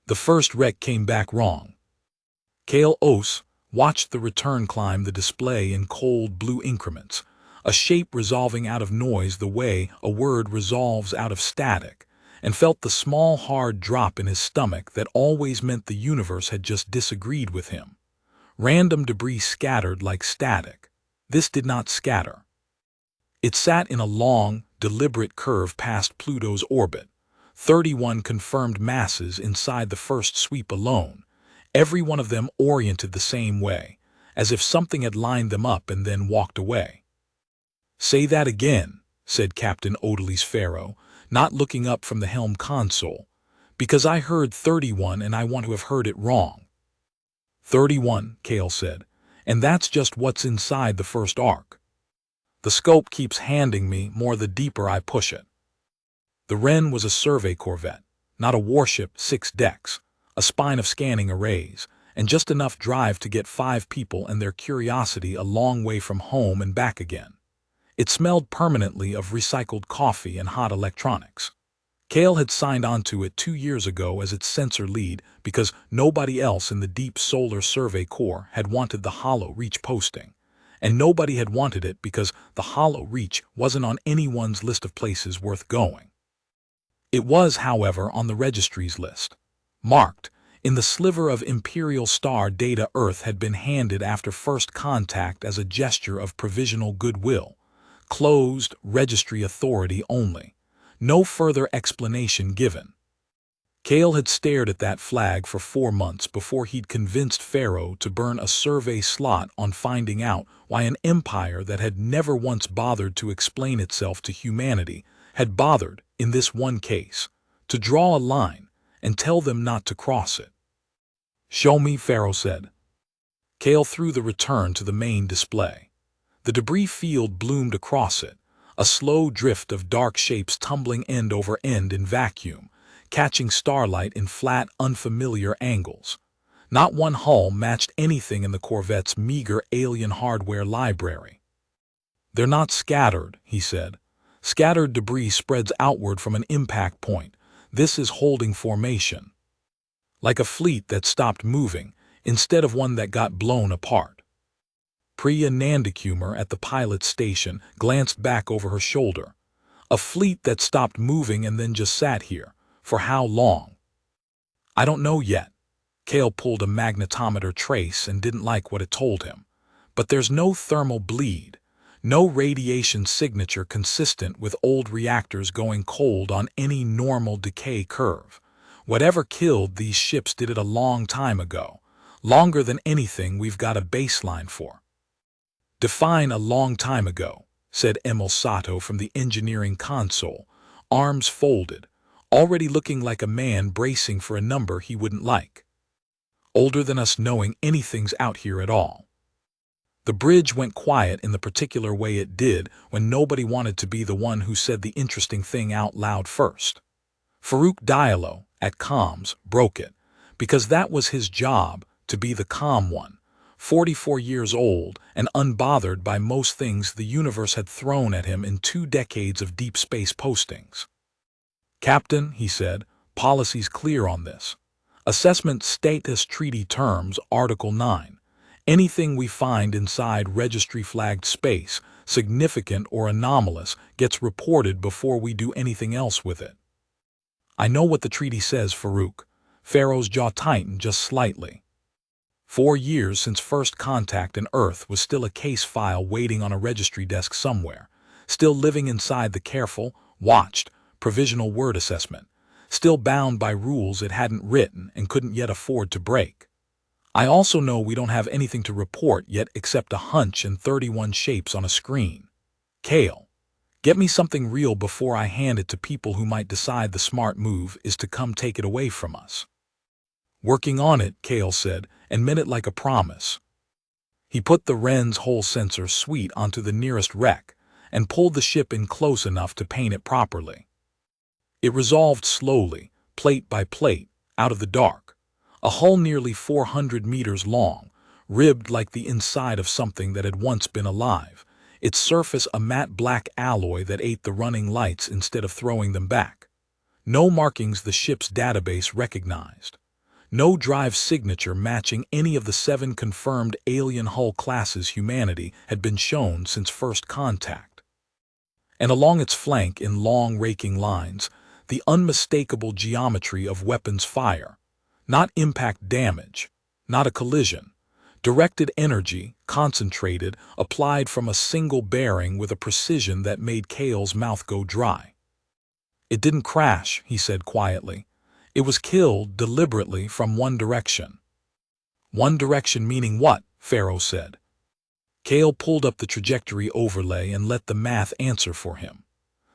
The first wreck came back wrong. Kale Ose watched the return climb the display in cold blue increments, a shape resolving out of noise the way a word resolves out of static, and felt the small hard drop in his stomach that always meant the universe had just disagreed with him. Random debris scattered like static. This did not scatter. It sat in a long, deliberate curve past Pluto's orbit. 31 confirmed masses inside the first sweep alone, every one of them oriented the same way, as if something had lined them up and then walked away. "Say that again," said Captain Odely's Pharaoh, not looking up from the helm console, "because I heard 31 and I want to have heard it wrong." 31, Kale said, "and that's just what's inside the first arc. The scope keeps handing me more the deeper I push it." The Wren was a survey corvette, not a warship, 6 decks, a spine of scanning arrays, and just enough drive to get 5 people and their curiosity a long way from home and back again. It smelled permanently of recycled coffee and hot electronics. Kale had signed onto it 2 years ago as its sensor lead because nobody else in the Deep Solar Survey Corps had wanted the Hollow Reach posting, and nobody had wanted it because the Hollow Reach wasn't on anyone's list of places worth going. It was, however, on the registry's list, marked in the sliver of imperial star data Earth had been handed after first contact as a gesture of provisional goodwill. Closed registry authority only. No further explanation given. Kale had stared at that flag for 4 months before he'd convinced Pharaoh to burn a survey slot on finding out why an empire that had never once bothered to explain itself to humanity had bothered, in this one case, to draw a line and tell them not to cross it. "Show me," Pharaoh said. Kale threw the return to the main display. The debris field bloomed across it, a slow drift of dark shapes tumbling end over end in vacuum, catching starlight in flat, unfamiliar angles. Not one hull matched anything in the Corvette's meager alien hardware library. "They're not scattered," he said. "Scattered debris spreads outward from an impact point. This is holding formation. Like a fleet that stopped moving, instead of one that got blown apart." Priya Nandakumar at the pilot's station glanced back over her shoulder. "A fleet that stopped moving and then just sat here. For how long?" "I don't know yet." Kale pulled a magnetometer trace and didn't like what it told him. "But there's no thermal bleed. No radiation signature consistent with old reactors going cold on any normal decay curve. Whatever killed these ships did it a long time ago, longer than anything we've got a baseline for." "Define a long time ago," said Emil Sato from the engineering console, arms folded, already looking like a man bracing for a number he wouldn't like. "Older than us knowing anything's out here at all." The bridge went quiet in the particular way it did when nobody wanted to be the one who said the interesting thing out loud first. Farouk Diallo, at comms, broke it, because that was his job, to be the calm one, 44 years old and unbothered by most things the universe had thrown at him in 2 decades of deep space postings. "Captain," he said, "policy's clear on this. Assessment Status Treaty Terms, Article 9. Anything we find inside registry-flagged space, significant or anomalous, gets reported before we do anything else with it." "I know what the treaty says, Farouk." Pharaoh's jaw tightened just slightly. 4 years since first contact and Earth was still a case file waiting on a registry desk somewhere, still living inside the careful, watched, provisional word assessment, still bound by rules it hadn't written and couldn't yet afford to break. "I also know we don't have anything to report yet except a hunch and 31 shapes on a screen. Kale, get me something real before I hand it to people who might decide the smart move is to come take it away from us." "Working on it," Kale said, and meant it like a promise. He put the Wren's whole sensor suite onto the nearest wreck and pulled the ship in close enough to paint it properly. It resolved slowly, plate by plate, out of the dark. A hull nearly 400 meters long, ribbed like the inside of something that had once been alive, its surface a matte black alloy that ate the running lights instead of throwing them back. No markings the ship's database recognized. no drive signature matching any of the 7 confirmed alien hull classes humanity had been shown since first contact. And along its flank in long raking lines, the unmistakable geometry of weapons fire, not impact damage, not a collision, directed energy, concentrated, applied from a single bearing with a precision that made Cale's mouth go dry. "It didn't crash," he said quietly. "It was killed deliberately from one direction." "One direction meaning what?" Pharaoh said. Cale pulled up the trajectory overlay and let the math answer for him.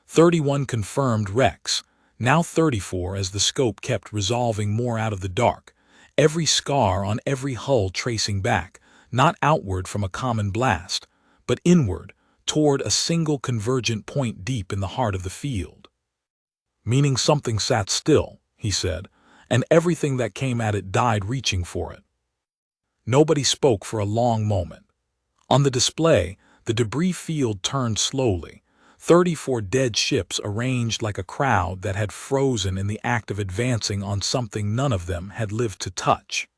31 confirmed wrecks, now 34 as the scope kept resolving more out of the dark, every scar on every hull tracing back, not outward from a common blast, but inward, toward a single convergent point deep in the heart of the field. "Meaning something sat still," he said, "and everything that came at it died reaching for it." Nobody spoke for a long moment. On the display, the debris field turned slowly, 34 dead ships arranged like a crowd that had frozen in the act of advancing on something none of them had lived to touch.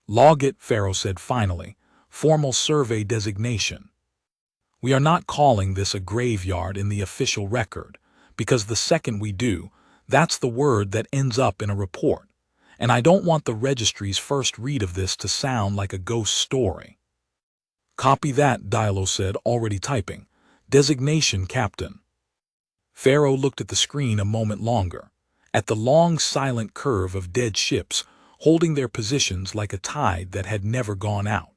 "Log it," Pharaoh said finally, "formal survey designation. We are not calling this a graveyard in the official record, because the second we do, that's the word that ends up in a report, and I don't want the registry's first read of this to sound like a ghost story." "Copy that," Diallo said, already typing. "Designation, Captain." Pharaoh looked at the screen a moment longer, at the long silent curve of dead ships holding their positions like a tide that had never gone out.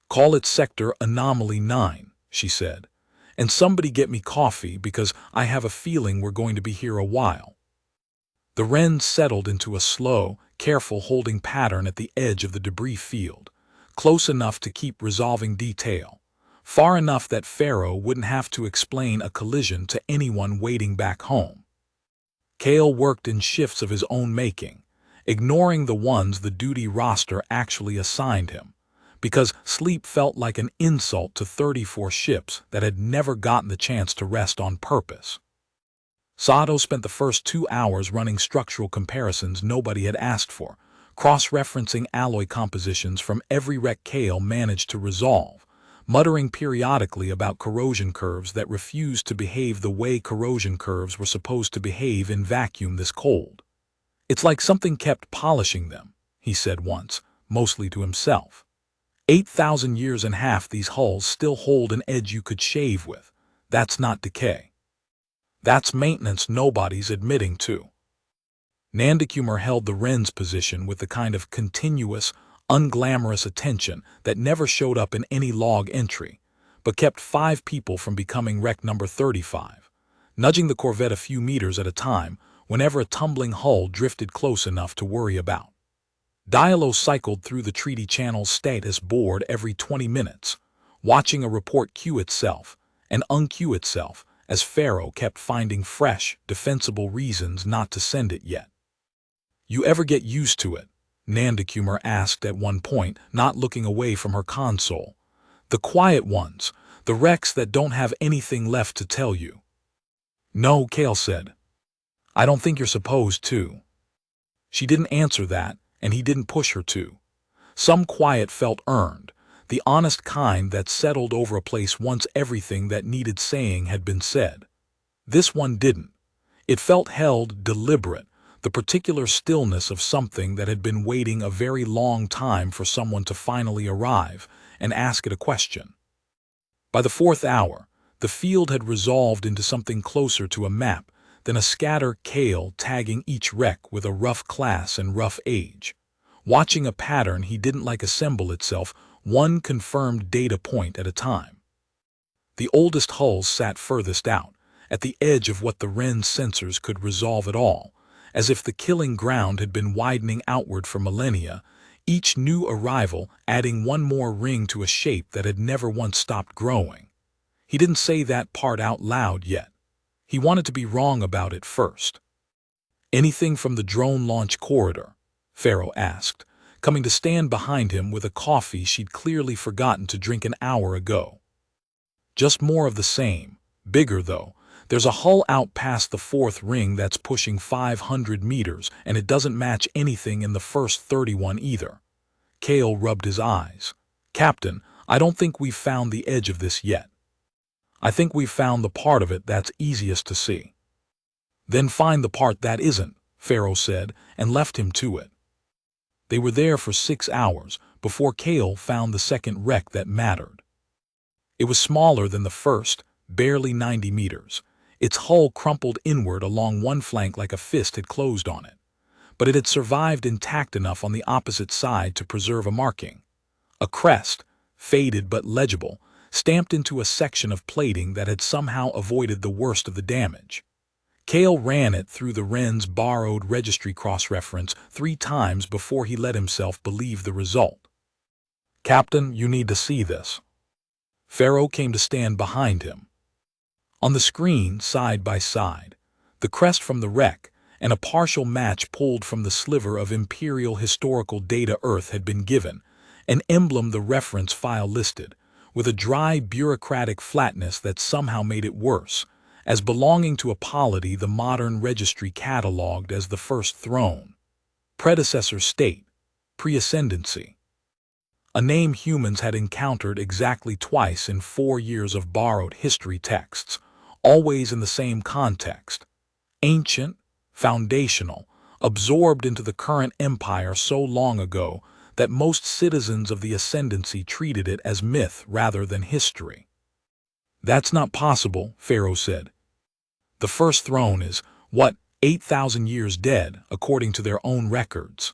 "Call it Sector Anomaly 9, she said. "And somebody get me coffee because I have a feeling we're going to be here a while." The wrens settled into a slow, careful holding pattern at the edge of the debris field, close enough to keep resolving detail, far enough that Pharaoh wouldn't have to explain a collision to anyone waiting back home. Cale worked in shifts of his own making, ignoring the ones the duty roster actually assigned him, because sleep felt like an insult to 34 ships that had never gotten the chance to rest on purpose. Sato spent the first 2 hours running structural comparisons nobody had asked for, cross-referencing alloy compositions from every wreck Cale managed to resolve, muttering periodically about corrosion curves that refused to behave the way corrosion curves were supposed to behave in vacuum this cold. "It's like something kept polishing them," he said once, mostly to himself. 8,000 years and half these hulls still hold an edge you could shave with. That's not decay. That's maintenance nobody's admitting to. Nandakumar held the wren's position with the kind of continuous, unglamorous attention that never showed up in any log entry, but kept 5 people from becoming wreck number 35, nudging the corvette a few meters at a time whenever a tumbling hull drifted close enough to worry about. Diallo cycled through the treaty channel's status board every 20 minutes, watching a report queue itself and unqueue itself as Pharaoh kept finding fresh, defensible reasons not to send it yet. "You ever get used to it?" Nandakumar asked at one point, not looking away from her console. "The quiet ones, the wrecks that don't have anything left to tell you." "No," Cale said. "I don't think you're supposed to." She didn't answer that, and he didn't push her to. Some quiet felt earned, the honest kind that settled over a place once everything that needed saying had been said. This one didn't. It felt held, deliberate, the particular stillness of something that had been waiting a very long time for someone to finally arrive and ask it a question. By the 4th hour, the field had resolved into something closer to a map than a scatter Cale tagging each wreck with a rough class and rough age, watching a pattern he didn't like assemble itself one confirmed data point at a time. The oldest hulls sat furthest out, at the edge of what the wren's sensors could resolve at all, as if the killing ground had been widening outward for millennia, each new arrival adding one more ring to a shape that had never once stopped growing. He didn't say that part out loud yet. He wanted to be wrong about it first. "Anything from the drone launch corridor?" Pharaoh asked, coming to stand behind him with a coffee she'd clearly forgotten to drink an hour ago. "Just more of the same, bigger though, There's a hull out past the fourth ring that's pushing 500 meters, and it doesn't match anything in the first 31 either. Cale rubbed his eyes. Captain, I don't think we've found the edge of this yet. I think we've found the part of it that's easiest to see. Then find the part that isn't, Pharaoh said, and left him to it. They were there for 6 hours before Cale found the second wreck that mattered. It was smaller than the first, barely 90 meters. Its hull crumpled inward along one flank like a fist had closed on it, but it had survived intact enough on the opposite side to preserve a marking. A crest, faded but legible, stamped into a section of plating that had somehow avoided the worst of the damage. Cale ran it through the Wren's borrowed registry cross-reference 3 times before he let himself believe the result. Captain, you need to see this. Pharaoh came to stand behind him. On the screen, side by side, the crest from the wreck and a partial match pulled from the sliver of imperial historical data Earth had been given, an emblem the reference file listed, with a dry bureaucratic flatness that somehow made it worse, as belonging to a polity the modern registry catalogued as the first throne. Predecessor state, pre-ascendancy. A name humans had encountered exactly twice in 4 years of borrowed history texts, always in the same context. Ancient, foundational, absorbed into the current empire so long ago that most citizens of the ascendancy treated it as myth rather than history. That's not possible, Pharaoh said. The first throne is, 8,000 years dead, according to their own records.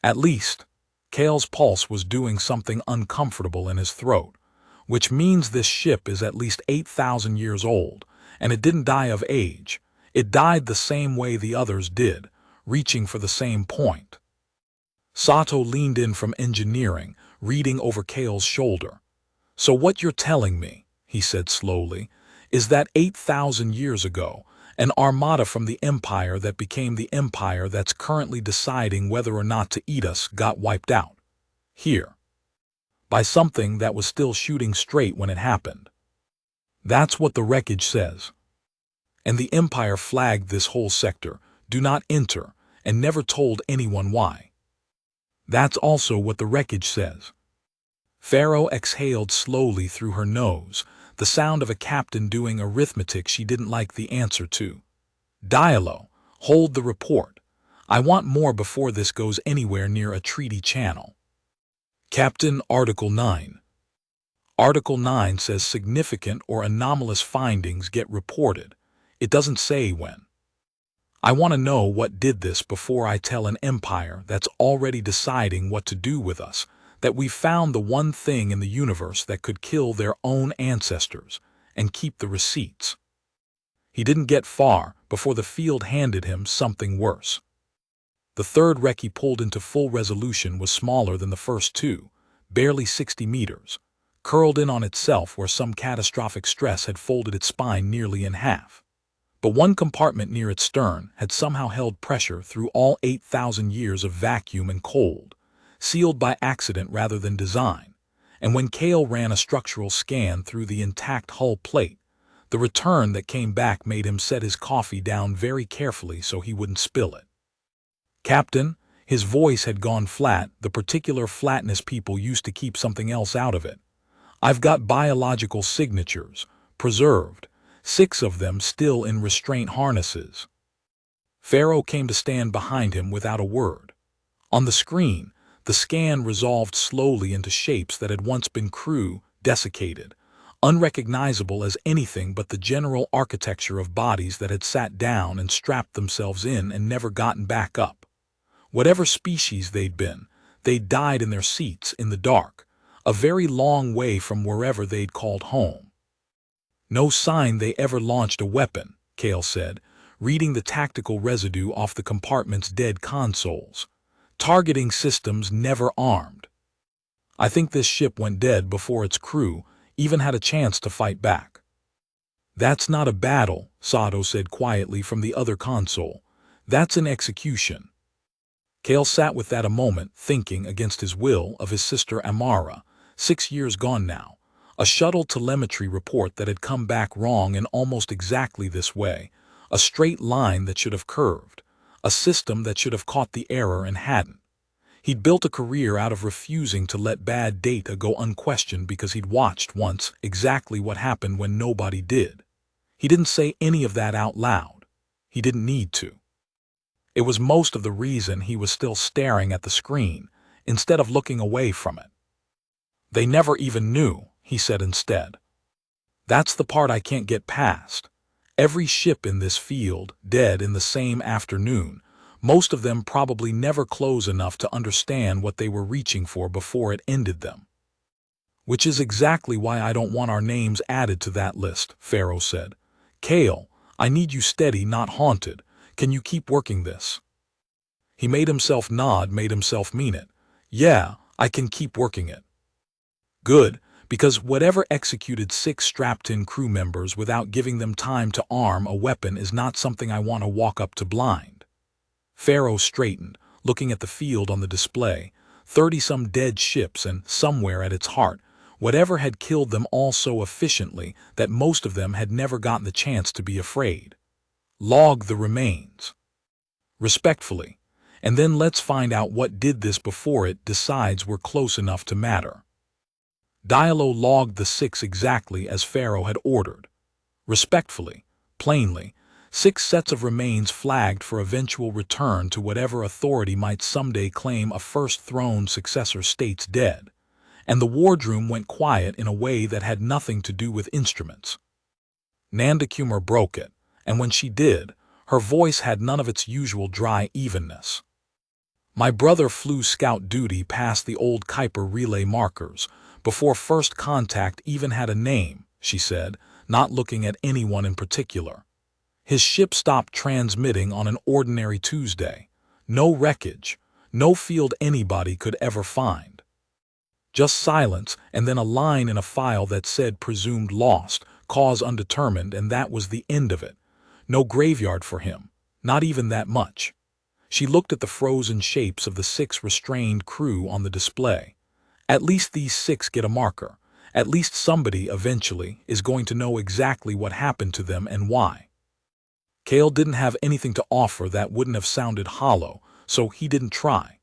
At least, Cale's pulse was doing something uncomfortable in his throat, which means this ship is at least 8,000 years old, and it didn't die of age. It died the same way the others did, reaching for the same point. Sato leaned in from engineering, reading over Cale's shoulder. So what you're telling me, he said slowly, is that 8,000 years ago, an armada from the empire that became the empire that's currently deciding whether or not to eat us got wiped out. Here. By something that was still shooting straight when it happened. That's what the wreckage says. And the empire flagged this whole sector, do not enter, and never told anyone why. That's also what the wreckage says. Pharaoh exhaled slowly through her nose, the sound of a captain doing arithmetic she didn't like the answer to. Diallo, hold the report. I want more before this goes anywhere near a treaty channel. Captain, Article 9. Article 9 says significant or anomalous findings get reported. It doesn't say when. I want to know what did this before I tell an empire that's already deciding what to do with us, that we found the one thing in the universe that could kill their own ancestors and keep the receipts. He didn't get far before the field handed him something worse. The third wreck he pulled into full resolution was smaller than the first 2, barely 60 meters, curled in on itself where some catastrophic stress had folded its spine nearly in half. But one compartment near its stern had somehow held pressure through all 8,000 years of vacuum and cold, sealed by accident rather than design, and when Cale ran a structural scan through the intact hull plate, the return that came back made him set his coffee down very carefully so he wouldn't spill it. Captain, his voice had gone flat, the particular flatness people used to keep something else out of it. I've got biological signatures, preserved, 6 of them still in restraint harnesses. Pharaoh came to stand behind him without a word. On the screen, the scan resolved slowly into shapes that had once been desiccated, unrecognizable as anything but the general architecture of bodies that had sat down and strapped themselves in and never gotten back up. Whatever species they'd been, they'd died in their seats in the dark, a very long way from wherever they'd called home. No sign they ever launched a weapon, Cale said, reading the tactical residue off the compartment's dead consoles. Targeting systems never armed. I think this ship went dead before its crew even had a chance to fight back. That's not a battle, Sato said quietly from the other console. That's an execution. Cale sat with that a moment, thinking against his will of his sister Amara, 6 years gone now, A shuttle telemetry report that had come back wrong in almost exactly this way, a straight line that should have curved, a system that should have caught the error and hadn't. He'd built a career out of refusing to let bad data go unquestioned because he'd watched once exactly what happened when nobody did. He didn't say any of that out loud. He didn't need to. It was most of the reason he was still staring at the screen, instead of looking away from it. They never even knew, he said instead. That's the part I can't get past. Every ship in this field, dead in the same afternoon, most of them probably never close enough to understand what they were reaching for before it ended them. Which is exactly why I don't want our names added to that list, Pharaoh said. Kale, I need you steady, not haunted. Can you keep working this? He made himself nod, made himself mean it. Yeah, I can keep working it. Good, because whatever executed 6 strapped-in crew members without giving them time to arm a weapon is not something I want to walk up to blind. Pharaoh straightened, looking at the field on the display, 30-some dead ships, and somewhere at its heart, whatever had killed them all so efficiently that most of them had never gotten the chance to be afraid. Log the remains. Respectfully. And then let's find out what did this before it decides we're close enough to matter. Diallo logged the 6 exactly as Pharaoh had ordered. Respectfully, plainly, 6 sets of remains flagged for eventual return to whatever authority might someday claim a first throne successor states dead. And the wardroom went quiet in a way that had nothing to do with instruments. Nandakumar broke it, and when she did, her voice had none of its usual dry evenness. My brother flew scout duty past the old Kuiper relay markers, before first contact even had a name, she said, not looking at anyone in particular. His ship stopped transmitting on an ordinary Tuesday. No wreckage, no field anybody could ever find. Just silence, and then a line in a file that said presumed lost, cause undetermined, and that was the end of it. No graveyard for him, not even that much. She looked at the frozen shapes of the 6 restrained crew on the display. At least these 6 get a marker. At least somebody, eventually, is going to know exactly what happened to them and why. Kale didn't have anything to offer that wouldn't have sounded hollow, so he didn't try.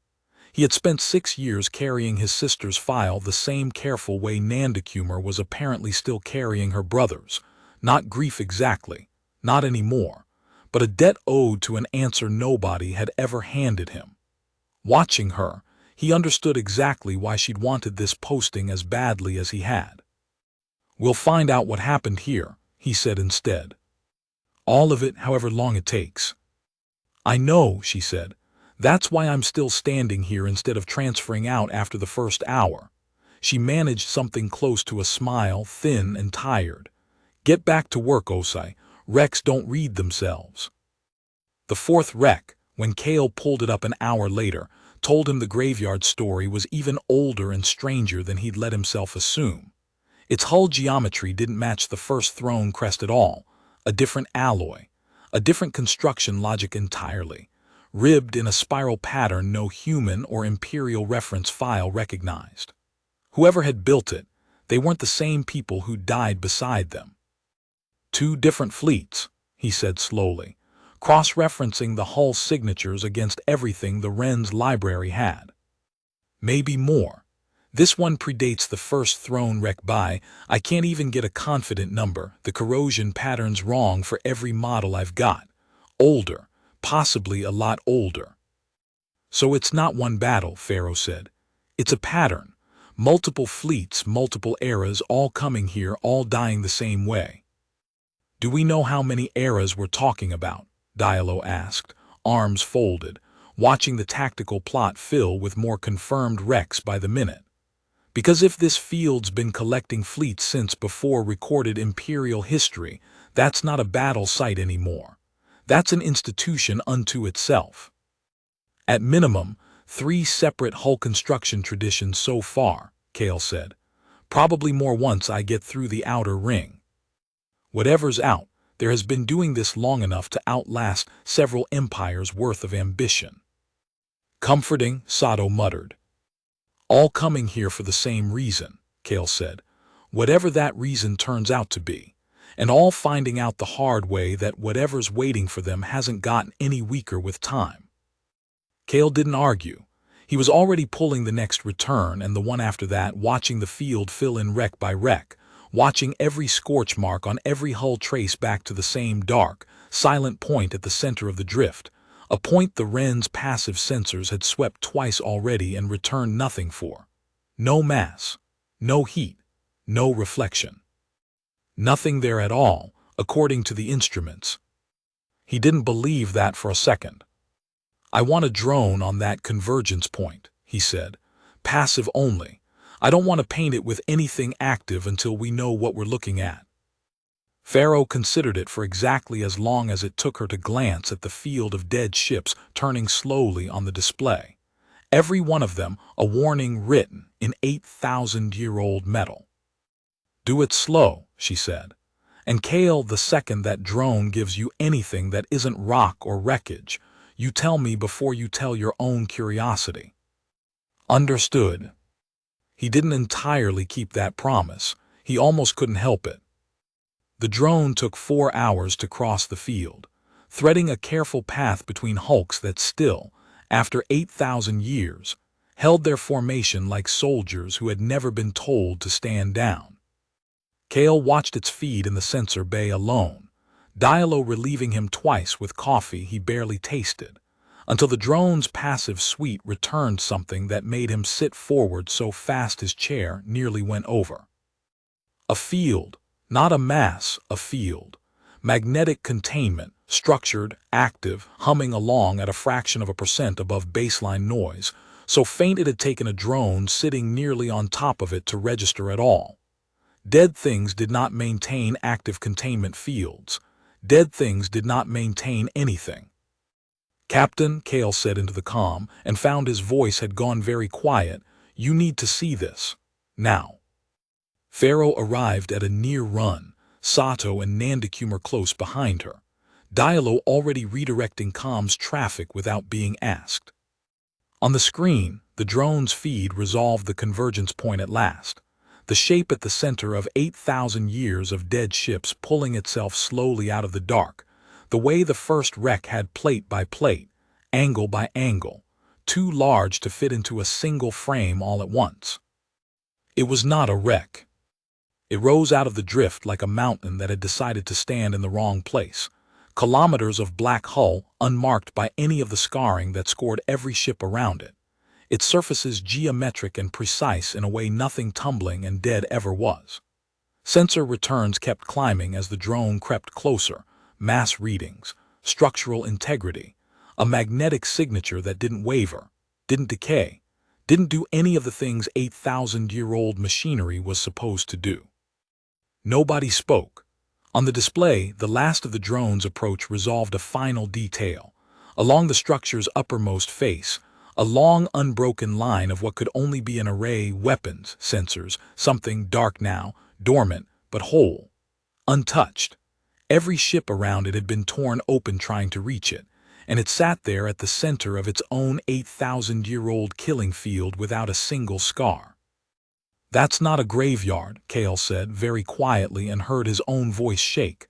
He had spent 6 years carrying his sister's file the same careful way Nandakumar was apparently still carrying her brother's. Not grief exactly, not anymore, but a debt owed to an answer nobody had ever handed him. Watching her, he understood exactly why she'd wanted this posting as badly as he had. We'll find out what happened here, he said instead. All of it, however long it takes. I know, she said. That's why I'm still standing here instead of transferring out after the first hour. She managed something close to a smile, thin and tired. Get back to work, Osai. Wrecks don't read themselves. The 4th wreck, when Kale pulled it up an hour later, told him the graveyard story was even older and stranger than he'd let himself assume. Its hull geometry didn't match the first throne crest at all. A different alloy, a different construction logic entirely, ribbed in a spiral pattern no human or imperial reference file recognized. Whoever had built it, they weren't the same people who died beside them. 2 different fleets, he said slowly, cross-referencing the hull signatures against everything the Wren's library had. Maybe more. This one predates the first throne wreck by, I can't even get a confident number, the corrosion pattern's wrong for every model I've got. Older, possibly a lot older. So it's not one battle, Pharaoh said. It's a pattern. Multiple fleets, multiple eras, all coming here, all dying the same way. Do we know how many eras we're talking about? Diallo asked, arms folded, watching the tactical plot fill with more confirmed wrecks by the minute. Because if this field's been collecting fleets since before recorded imperial history, that's not a battle site anymore. That's an institution unto itself. At minimum, 3 separate hull construction traditions so far, Kale said. Probably more once I get through the outer ring. Whatever's out, there has been doing this long enough to outlast several empires' worth of ambition. Comforting, Sato muttered. All coming here for the same reason, Kale said. whatever that reason turns out to be, and all finding out the hard way that whatever's waiting for them hasn't gotten any weaker with time. Cale didn't argue. He was already pulling the next return and the one after that, watching the field fill in wreck by wreck, watching every scorch mark on every hull trace back to the same dark, silent point at the center of the drift, a point the Wren's passive sensors had swept twice already and returned nothing for. No mass, no heat, no reflection. Nothing there at all, according to the instruments. He didn't believe that for a second. "I want a drone on that convergence point," he said. "Passive only. I don't want to paint it with anything active until we know what we're looking at." Pharaoh considered it for exactly as long as it took her to glance at the field of dead ships turning slowly on the display. Every one of them a warning written in 8,000-year-old metal. "Do it slow," she said. "And Cale, the second that drone gives you anything that isn't rock or wreckage, you tell me before you tell your own curiosity." Understood. He didn't entirely keep that promise. He almost couldn't help it. The drone took 4 hours to cross the field, threading a careful path between hulks that still, after 8,000 years, held their formation like soldiers who had never been told to stand down. Cale watched its feed in the sensor bay alone, Diallo relieving him twice with coffee he barely tasted, until the drone's passive suite returned something that made him sit forward so fast his chair nearly went over. A field. Not a mass, a field. Magnetic containment, structured, active, humming along at a fraction of a percent above baseline noise, so faint it had taken a drone sitting nearly on top of it to register at all. Dead things did not maintain active containment fields. Dead things did not maintain anything. "Captain," Cale said into the comm, and found his voice had gone very quiet, "you need to see this. Now." Pharaoh arrived at a near run, Sato and Nandakumar close behind her, Diallo already redirecting comms traffic without being asked. On the screen, the drone's feed resolved the convergence point at last, the shape at the center of 8,000 years of dead ships pulling itself slowly out of the dark, the way the first wreck had plate by plate, angle by angle, too large to fit into a single frame all at once. It was not a wreck. It rose out of the drift like a mountain that had decided to stand in the wrong place. Kilometers of black hull, unmarked by any of the scarring that scored every ship around it. Its surfaces geometric and precise in a way nothing tumbling and dead ever was. Sensor returns kept climbing as the drone crept closer. Mass readings, structural integrity, a magnetic signature that didn't waver, didn't decay, didn't do any of the things 8,000-year-old machinery was supposed to do. Nobody spoke. On the display, the last of the drone's approach resolved a final detail. Along the structure's uppermost face, a long unbroken line of what could only be an array weapons, sensors, something dark now, dormant, but whole, untouched. Every ship around it had been torn open trying to reach it, and it sat there at the center of its own 8,000-year-old killing field without a single scar. "That's not a graveyard," Cale said very quietly and heard his own voice shake.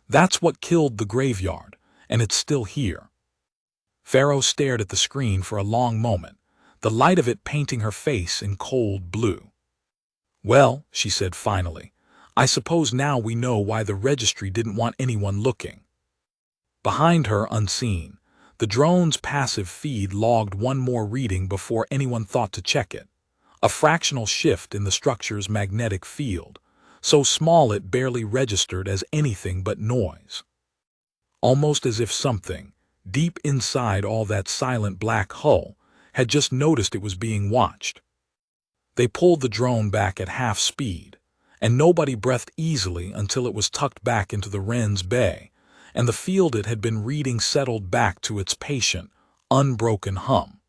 "That's what killed the graveyard, and it's still here." Pharaoh stared at the screen for a long moment, the light of it painting her face in cold blue. "Well," she said finally, "I suppose now we know why the registry didn't want anyone looking." Behind her, unseen, the drone's passive feed logged one more reading before anyone thought to check it. A fractional shift in the structure's magnetic field, so small it barely registered as anything but noise. Almost as if something, deep inside all that silent black hull, had just noticed it was being watched. They pulled the drone back at half speed, and nobody breathed easily until it was tucked back into the Wren's bay, and the field it had been reading settled back to its patient, unbroken hum.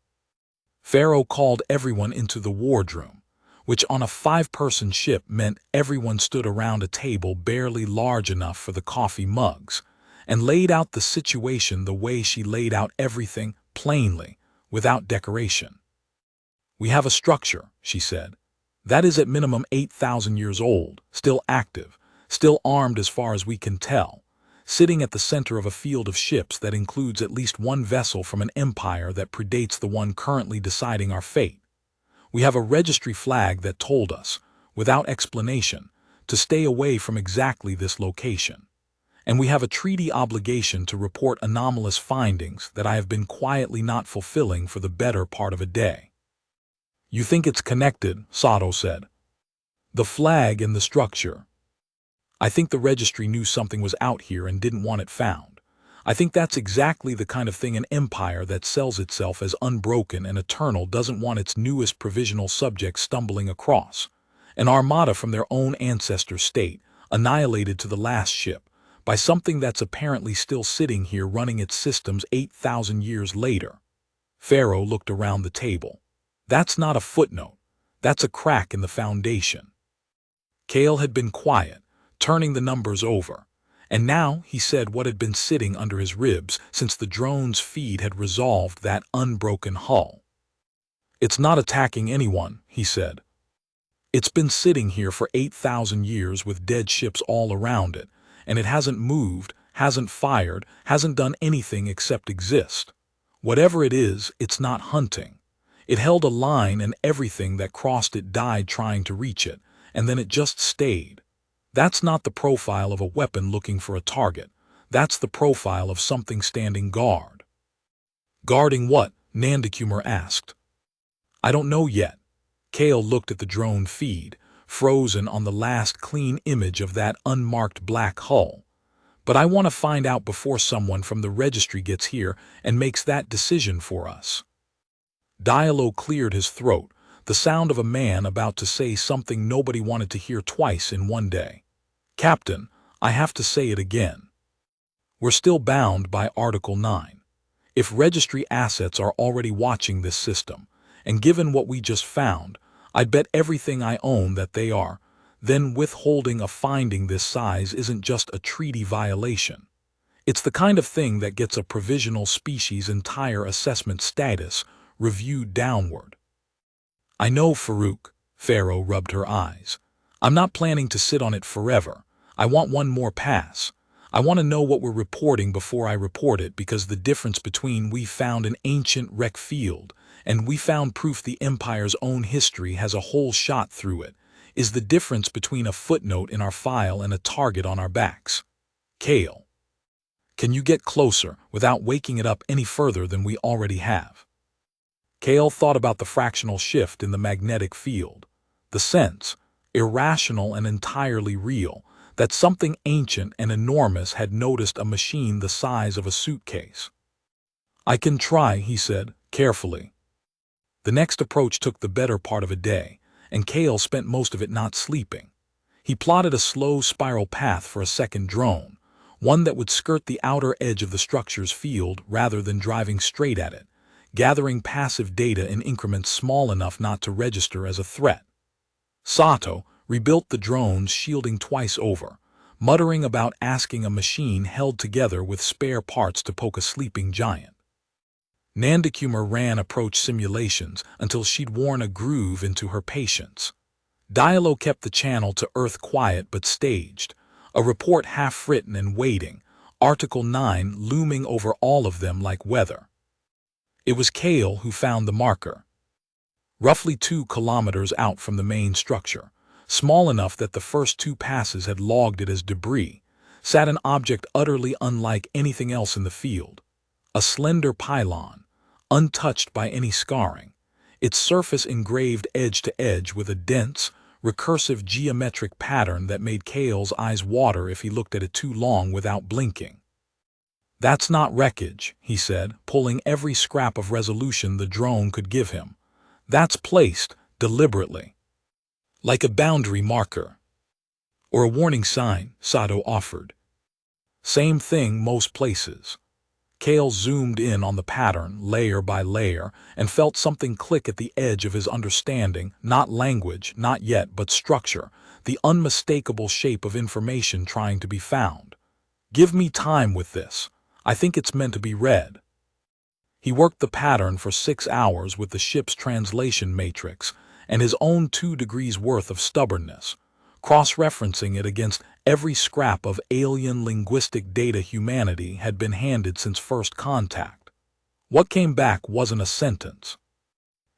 Pharaoh called everyone into the wardroom, which on a 5-person ship meant everyone stood around a table barely large enough for the coffee mugs, and laid out the situation the way she laid out everything, plainly, without decoration. "We have a structure," she said. That is at minimum 8,000 years old, still active, still armed as far as we can tell, sitting at the center of a field of ships that includes at least one vessel from an empire that predates the one currently deciding our fate. We have a registry flag that told us, without explanation, to stay away from exactly this location. And we have a treaty obligation to report anomalous findings that I have been quietly not fulfilling for the better part of a day. You think it's connected, Sato said. The flag and the structure. I think the registry knew something was out here and didn't want it found. I think that's exactly the kind of thing an empire that sells itself as unbroken and eternal doesn't want its newest provisional subjects stumbling across. An armada from their own ancestor state, annihilated to the last ship, by something that's apparently still sitting here running its systems 8,000 years later. Pharaoh looked around the table. That's not a footnote. That's a crack in the foundation. Kale had been quiet, turning the numbers over, and now he said what had been sitting under his ribs since the drone's feed had resolved that unbroken hull. It's not attacking anyone, he said. It's been sitting here for 8,000 years with dead ships all around it, and it hasn't moved, hasn't fired, hasn't done anything except exist. Whatever it is, it's not hunting. It held a line and everything that crossed it died trying to reach it, and then it just stayed. That's not the profile of a weapon looking for a target. That's the profile of something standing guard. Guarding what? Nandakumar asked. I don't know yet. Kale looked at the drone feed, frozen on the last clean image of that unmarked black hull. But I want to find out before someone from the registry gets here and makes that decision for us. Diallo cleared his throat, the sound of a man about to say something nobody wanted to hear twice in one day. Captain, I have to say it again. We're still bound by Article 9. If registry assets are already watching this system, and given what we just found, I'd bet everything I own that they are, then withholding a finding this size isn't just a treaty violation. It's the kind of thing that gets a provisional species' entire assessment status reviewed downward. I know, Farouk, Pharaoh rubbed her eyes. I'm not planning to sit on it forever. I want one more pass. I want to know what we're reporting before I report it, because the difference between we found an ancient wreck field and we found proof the Empire's own history has a hole shot through it is the difference between a footnote in our file and a target on our backs. Kale, can you get closer without waking it up any further than we already have? Kale thought about the fractional shift in the magnetic field, the sense, irrational and entirely real, that something ancient and enormous had noticed a machine the size of a suitcase. I can try, he said, carefully. The next approach took the better part of a day, and Kale spent most of it not sleeping. He plotted a slow spiral path for a second drone, one that would skirt the outer edge of the structure's field rather than driving straight at it, gathering passive data in increments small enough not to register as a threat. Sato rebuilt the drone's shielding twice over, muttering about asking a machine held together with spare parts to poke a sleeping giant. Nandakumar ran approach simulations until she'd worn a groove into her patience. Diallo kept the channel to Earth quiet but staged, a report half-written and waiting, Article 9 looming over all of them like weather. It was Kale who found the marker. Roughly 2 kilometers out from the main structure, small enough that the first 2 passes had logged it as debris, sat an object utterly unlike anything else in the field. A slender pylon, untouched by any scarring, its surface engraved edge to edge with a dense, recursive geometric pattern that made Kale's eyes water if he looked at it too long without blinking. That's not wreckage, he said, pulling every scrap of resolution the drone could give him. That's placed, deliberately. Like a boundary marker. Or a warning sign, Sato offered. Same thing most places. Kale zoomed in on the pattern, layer by layer, and felt something click at the edge of his understanding, not language, not yet, but structure, the unmistakable shape of information trying to be found. Give me time with this. I think it's meant to be read. He worked the pattern for 6 hours with the ship's translation matrix, and his own 2 degrees worth of stubbornness, cross-referencing it against every scrap of alien linguistic data humanity had been handed since first contact. What came back wasn't a sentence.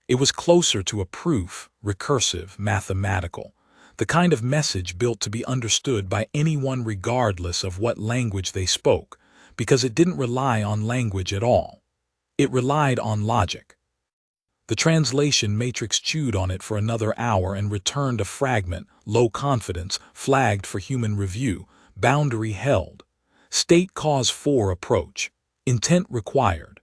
It was closer to a proof, recursive, mathematical, the kind of message built to be understood by anyone regardless of what language they spoke, because it didn't rely on language at all. It relied on logic. The translation matrix chewed on it for another hour and returned a fragment, low confidence, flagged for human review, boundary held. State cause 4 approach. Intent required.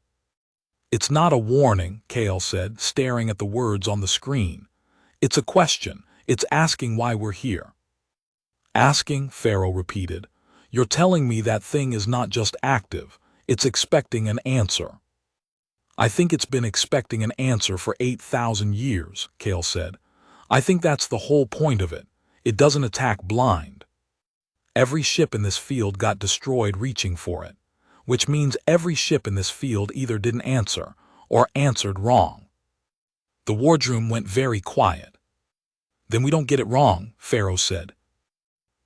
It's not a warning, Kale said, staring at the words on the screen. It's a question. It's asking why we're here. Asking, Pharaoh repeated. You're telling me that thing is not just active, it's expecting an answer. I think it's been expecting an answer for 8,000 years, Kale said. I think that's the whole point of it. It doesn't attack blind. Every ship in this field got destroyed reaching for it, which means every ship in this field either didn't answer or answered wrong. The wardroom went very quiet. Then we don't get it wrong, Pharaoh said.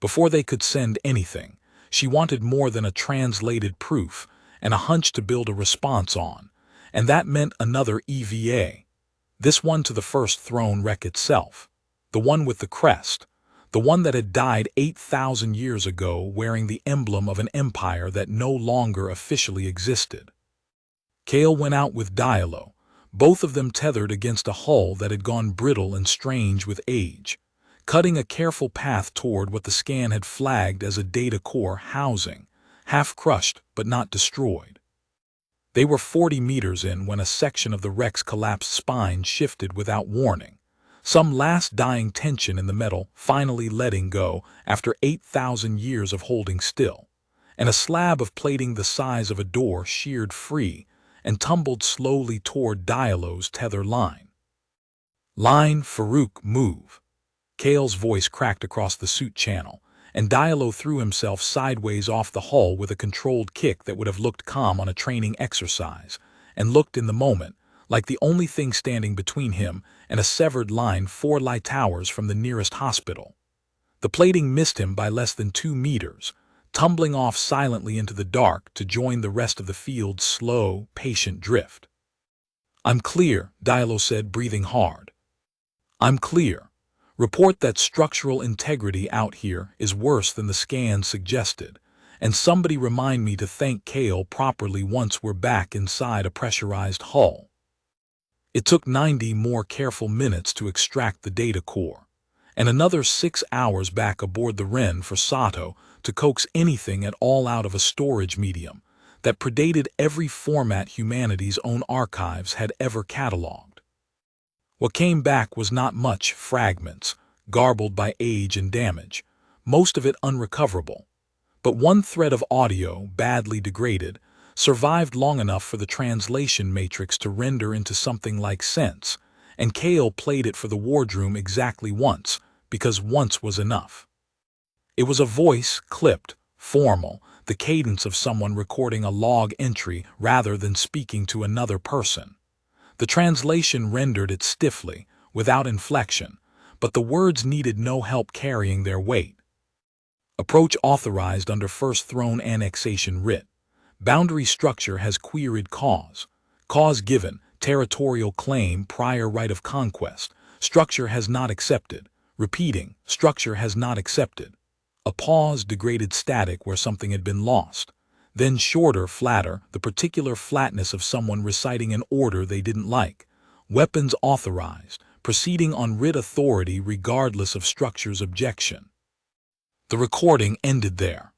Before they could send anything, she wanted more than a translated proof and a hunch to build a response on. And that meant another EVA. This one to the first throne wreck itself. The one with the crest. The one that had died 8,000 years ago wearing the emblem of an empire that no longer officially existed. Kale went out with Diallo, both of them tethered against a hull that had gone brittle and strange with age, cutting a careful path toward what the scan had flagged as a data core housing, half crushed but not destroyed. They were 40 meters in when a section of the wreck's collapsed spine shifted without warning, some last dying tension in the metal finally letting go after 8,000 years of holding still, and a slab of plating the size of a door sheared free and tumbled slowly toward Diallo's tether line. Line, Farouk, move. Kale's voice cracked across the suit channel, and Diallo threw himself sideways off the hull with a controlled kick that would have looked calm on a training exercise, and looked in the moment like the only thing standing between him and a severed line 4 light towers from the nearest hospital. The plating missed him by less than 2 meters, tumbling off silently into the dark to join the rest of the field's slow, patient drift. I'm clear, Diallo said, breathing hard. I'm clear. Report that structural integrity out here is worse than the scan suggested, and somebody remind me to thank Kale properly once we're back inside a pressurized hull. It took 90 more careful minutes to extract the data core, and another 6 hours back aboard the Wren for Sato to coax anything at all out of a storage medium that predated every format humanity's own archives had ever cataloged. What came back was not much: fragments, garbled by age and damage, most of it unrecoverable. But one thread of audio, badly degraded, survived long enough for the translation matrix to render into something like sense, and Kale played it for the wardroom exactly once, because once was enough. It was a voice, clipped, formal, the cadence of someone recording a log entry rather than speaking to another person. The translation rendered it stiffly, without inflection, but the words needed no help carrying their weight. Approach authorized under First Throne Annexation Writ. Boundary structure has queried cause. Cause given, territorial claim, prior right of conquest. Structure has not accepted. Repeating, structure has not accepted. A pause degraded static where something had been lost. Then shorter, flatter, the particular flatness of someone reciting an order they didn't like. Weapons authorized, proceeding on writ authority regardless of structure's objection. The recording ended there.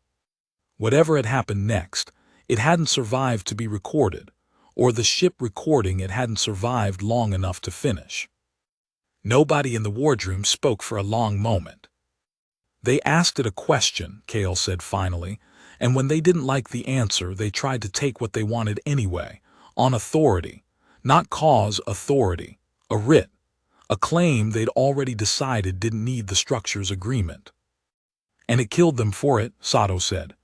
Whatever had happened next, it hadn't survived to be recorded, or the ship recording it hadn't survived long enough to finish. Nobody in the wardroom spoke for a long moment. They asked it a question, Kale said finally, and when they didn't like the answer, they tried to take what they wanted anyway, on authority, not cause, authority, a writ, a claim they'd already decided didn't need the structure's agreement. And it killed them for it, Sato said.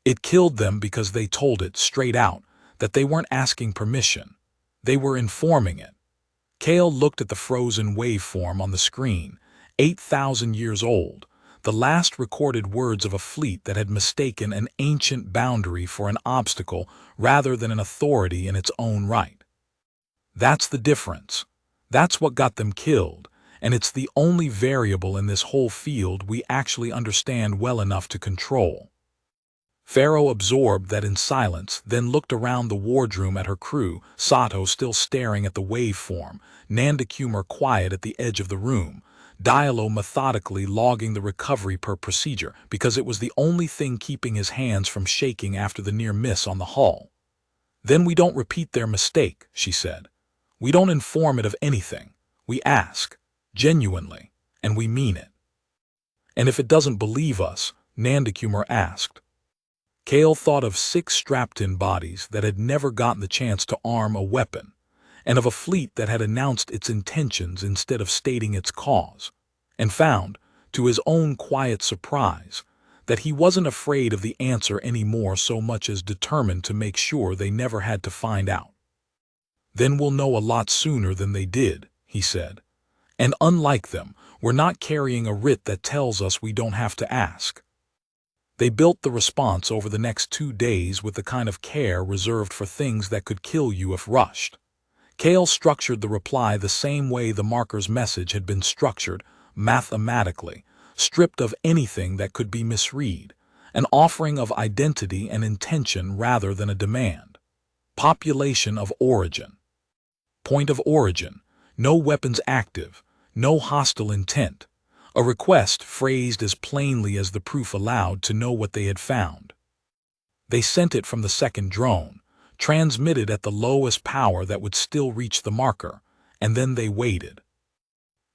It killed them because they told it straight out that they weren't asking permission, they were informing it. Kale looked at the frozen waveform on the screen, 8,000 years old, the last recorded words of a fleet that had mistaken an ancient boundary for an obstacle rather than an authority in its own right. That's the difference. That's what got them killed, and it's the only variable in this whole field we actually understand well enough to control. Pharaoh absorbed that in silence, then looked around the wardroom at her crew, Sato still staring at the waveform, Nandakumar quiet at the edge of the room, Diallo methodically logging the recovery per procedure because it was the only thing keeping his hands from shaking after the near miss on the hull. "Then we don't repeat their mistake," she said. "We don't inform it of anything. We ask, genuinely, and we mean it." "And if it doesn't believe us?" Nandakumar asked. Kale thought of 6 strapped-in bodies that had never gotten the chance to arm a weapon, and of a fleet that had announced its intentions instead of stating its cause, and found, to his own quiet surprise, that he wasn't afraid of the answer any more so much as determined to make sure they never had to find out. "Then we'll know a lot sooner than they did," he said. "And unlike them, we're not carrying a writ that tells us we don't have to ask." They built the response over the next 2 days with the kind of care reserved for things that could kill you if rushed. Kale structured the reply the same way the marker's message had been structured, mathematically, stripped of anything that could be misread, an offering of identity and intention rather than a demand. Population of origin. Point of origin. No weapons active. No hostile intent. A request phrased as plainly as the proof allowed to know what they had found. They sent it from the second drone, transmitted at the lowest power that would still reach the marker, and then they waited.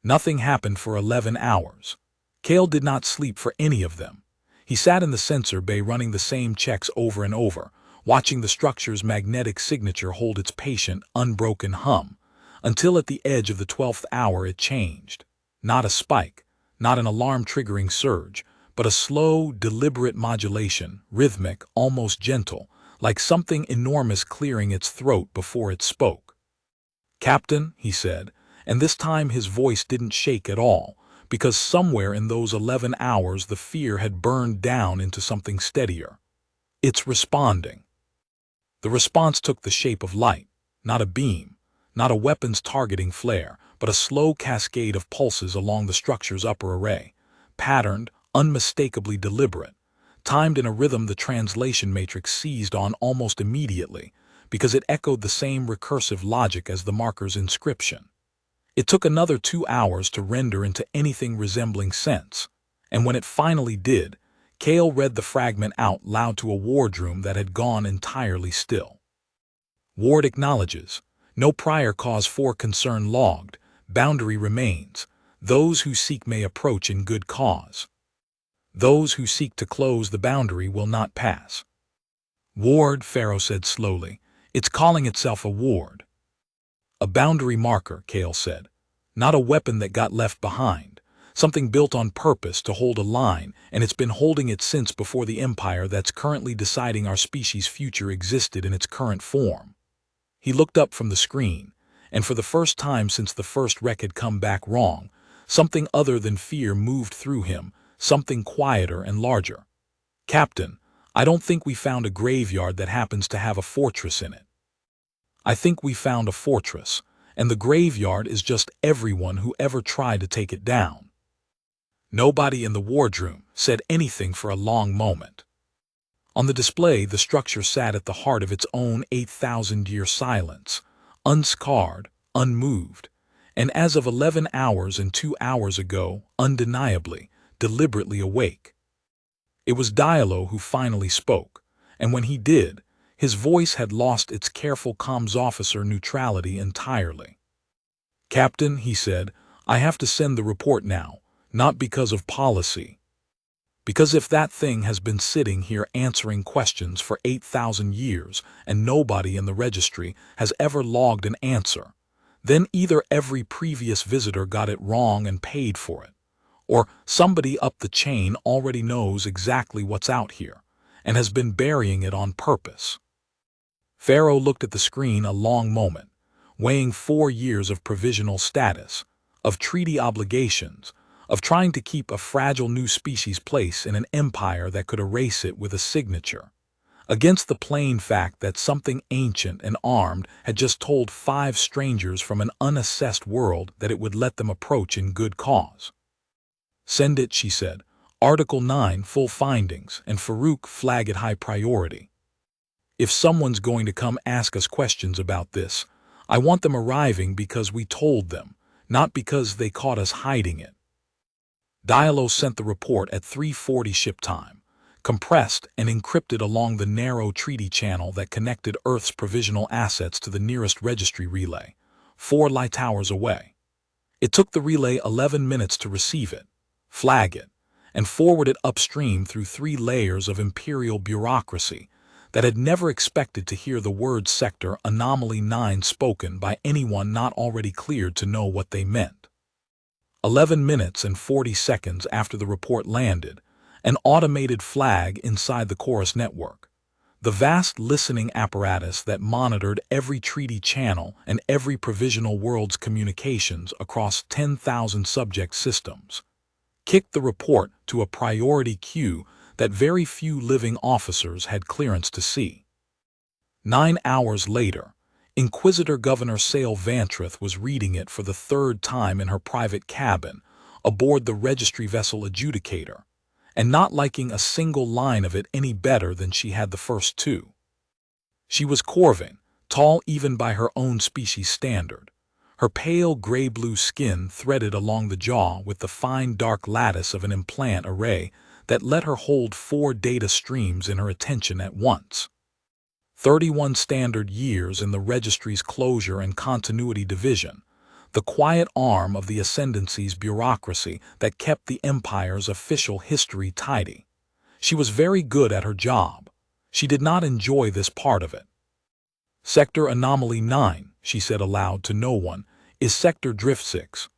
Nothing happened for 11 hours. Kale did not sleep for any of them. He sat in the sensor bay running the same checks over and over, watching the structure's magnetic signature hold its patient, unbroken hum, until at the edge of the 12th hour it changed. Not a spike. Not an alarm-triggering surge, but a slow, deliberate modulation, rhythmic, almost gentle, like something enormous clearing its throat before it spoke. "Captain," he said, and this time his voice didn't shake at all, because somewhere in those 11 hours the fear had burned down into something steadier. "It's responding." The response took the shape of light, not a beam, not a weapons targeting flare, but a slow cascade of pulses along the structure's upper array, patterned, unmistakably deliberate, timed in a rhythm the translation matrix seized on almost immediately because it echoed the same recursive logic as the marker's inscription. It took another 2 hours to render into anything resembling sense, and when it finally did, Kale read the fragment out loud to a wardroom that had gone entirely still. "Ward acknowledges. No prior cause for concern logged. Boundary remains. Those who seek may approach in good cause. Those who seek to close the boundary will not pass." "Ward," Pharaoh said slowly. "It's calling itself a ward." "A boundary marker," Kale said. "Not a weapon that got left behind. Something built on purpose to hold a line, and it's been holding it since before the empire that's currently deciding our species' future existed in its current form." He looked up from the screen, and for the first time since the first wreck had come back wrong, something other than fear moved through him, something quieter and larger. "Captain, I don't think we found a graveyard that happens to have a fortress in it. I think we found a fortress, and the graveyard is just everyone who ever tried to take it down." Nobody in the wardroom said anything for a long moment. On the display, the structure sat at the heart of its own 8,000-year silence, unscarred, unmoved, and as of 11 hours and 2 hours ago, undeniably, deliberately awake. It was Diallo who finally spoke, and when he did, his voice had lost its careful comms officer neutrality entirely. "Captain," he said, "I have to send the report now, not because of policy. Because if that thing has been sitting here answering questions for 8,000 years and nobody in the registry has ever logged an answer, then either every previous visitor got it wrong and paid for it, or somebody up the chain already knows exactly what's out here and has been burying it on purpose." Pharaoh looked at the screen a long moment, weighing 4 years of provisional status, of treaty obligations, of trying to keep a fragile new species place in an empire that could erase it with a signature, against the plain fact that something ancient and armed had just told 5 strangers from an unassessed world that it would let them approach in good cause. "Send it," she said. "Article 9, full findings, and Farouk flag it high priority. If someone's going to come ask us questions about this, I want them arriving because we told them, not because they caught us hiding it." Diallo sent the report at 3:40 ship time, compressed and encrypted along the narrow treaty channel that connected Earth's provisional assets to the nearest registry relay, 4 light towers away. It took the relay 11 minutes to receive it, flag it, and forward it upstream through 3 layers of imperial bureaucracy that had never expected to hear the word Sector Anomaly 9 spoken by anyone not already cleared to know what they meant. 11 minutes and 40 seconds after the report landed, an automated flag inside the Chorus network, the vast listening apparatus that monitored every treaty channel and every provisional world's communications across 10,000 subject systems, kicked the report to a priority queue that very few living officers had clearance to see. 9 hours later, Inquisitor Governor Sale Vantreth was reading it for the 3rd time in her private cabin aboard the registry vessel Adjudicator, and not liking a single line of it any better than she had the first 2. She was Corvin, tall even by her own species standard, her pale gray-blue skin threaded along the jaw with the fine dark lattice of an implant array that let her hold 4 data streams in her attention at once. 31 standard years in the registry's closure and continuity division, the quiet arm of the Ascendancy's bureaucracy that kept the Empire's official history tidy. She was very good at her job. She did not enjoy this part of it. "Sector Anomaly 9, she said aloud to no one, "is Sector Drift 6.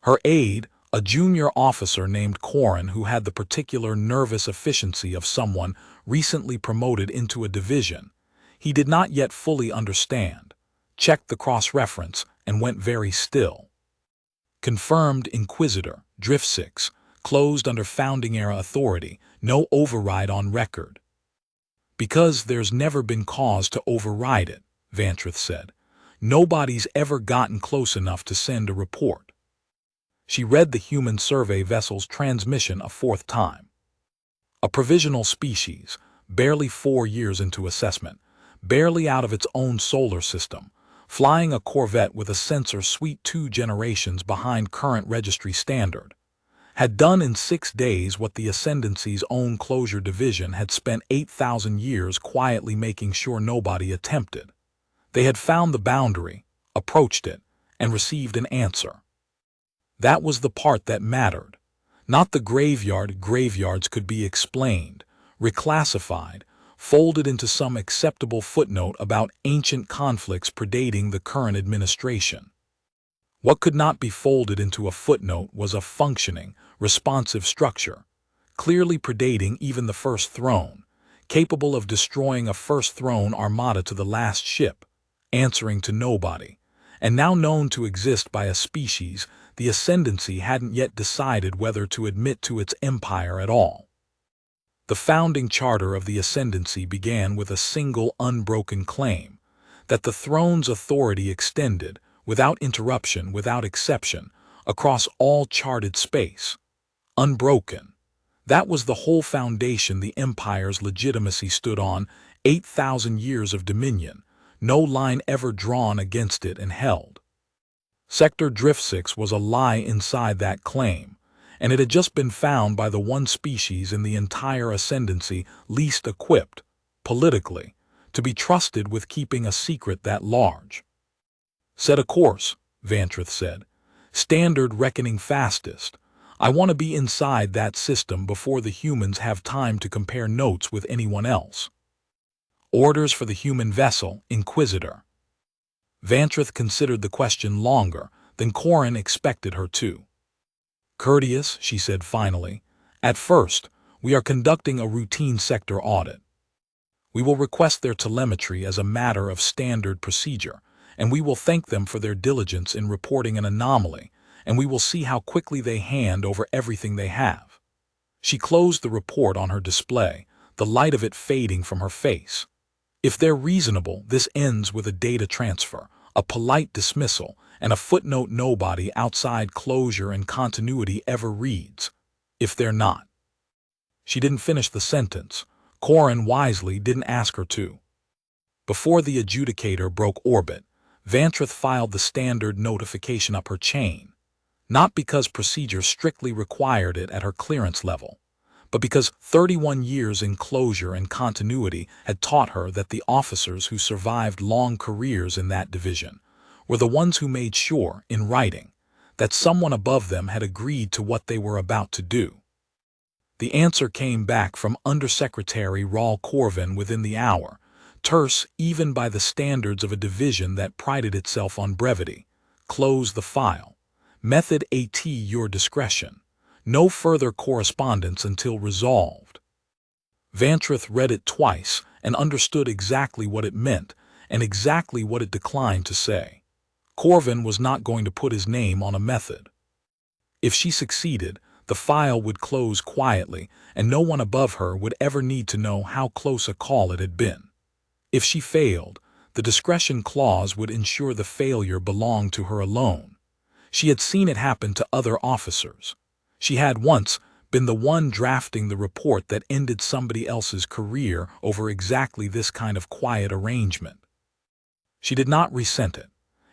Her aide, a junior officer named Corin who had the particular nervous efficiency of someone recently promoted into a division, he did not yet fully understand, checked the cross-reference, and went very still. "Confirmed Inquisitor, Drift 6, closed under Founding-era authority, no override on record." "Because there's never been cause to override it," Vantreth said. "Nobody's ever gotten close enough to send a report." She read the human survey vessel's transmission a 4th time. A provisional species, barely 4 years into assessment, barely out of its own solar system, flying a corvette with a sensor suite 2 generations behind current registry standard, had done in 6 days what the Ascendancy's own closure division had spent 8,000 years quietly making sure nobody attempted. They had found the boundary, approached it, and received an answer. That was the part that mattered. Not the graveyards could be explained, reclassified, folded into some acceptable footnote about ancient conflicts predating the current administration. What could not be folded into a footnote was a functioning, responsive structure, clearly predating even the First Throne, capable of destroying a First Throne armada to the last ship, answering to nobody, and now known to exist by a species the Ascendancy hadn't yet decided whether to admit to its empire at all. The founding charter of the Ascendancy began with a single unbroken claim, that the throne's authority extended, without interruption, without exception, across all charted space. Unbroken. That was the whole foundation the empire's legitimacy stood on, 8,000 years of dominion, no line ever drawn against it and held. Sector Drift 6 was a lie inside that claim, and it had just been found by the one species in the entire Ascendancy least equipped, politically, to be trusted with keeping a secret that large. "Set a course," Vantreth said. "Standard reckoning fastest. I want to be inside that system before the humans have time to compare notes with anyone else." "Orders for the human vessel, Inquisitor." Vantreth considered the question longer than Corin expected her to. "Courteous," she said finally. "At first, we are conducting a routine sector audit. We will request their telemetry as a matter of standard procedure, and we will thank them for their diligence in reporting an anomaly, and we will see how quickly they hand over everything they have." She closed the report on her display, the light of it fading from her face. "If they're reasonable, this ends with a data transfer, a polite dismissal, and a footnote nobody outside closure and continuity ever reads. If they're not." She didn't finish the sentence. Corin wisely didn't ask her to. Before the adjudicator broke orbit, Vantreth filed the standard notification up her chain, not because procedure strictly required it at her clearance level, but because 31 years in closure and continuity had taught her that the officers who survived long careers in that division were the ones who made sure, in writing, that someone above them had agreed to what they were about to do. The answer came back from Undersecretary Raul Corvin within the hour, terse even by the standards of a division that prided itself on brevity. "Close the file. Method at your discretion. No further correspondence until resolved." Vantreth read it twice and understood exactly what it meant and exactly what it declined to say. Corvin was not going to put his name on a method. If she succeeded, the file would close quietly, and no one above her would ever need to know how close a call it had been. If she failed, the discretion clause would ensure the failure belonged to her alone. She had seen it happen to other officers. She had once been the one drafting the report that ended somebody else's career over exactly this kind of quiet arrangement. She did not resent it.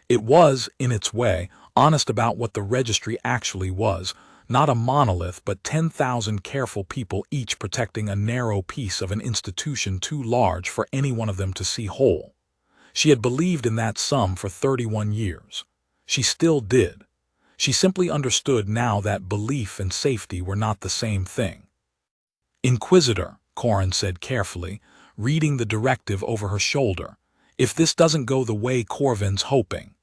It was, in its way, honest about what the registry actually was, not a monolith but 10,000 careful people each protecting a narrow piece of an institution too large for any one of them to see whole. She had believed in that sum for 31 years. She still did. She simply understood now that belief and safety were not the same thing. "Inquisitor," Corin said carefully, reading the directive over her shoulder, "if this doesn't go the way Corvin's hoping,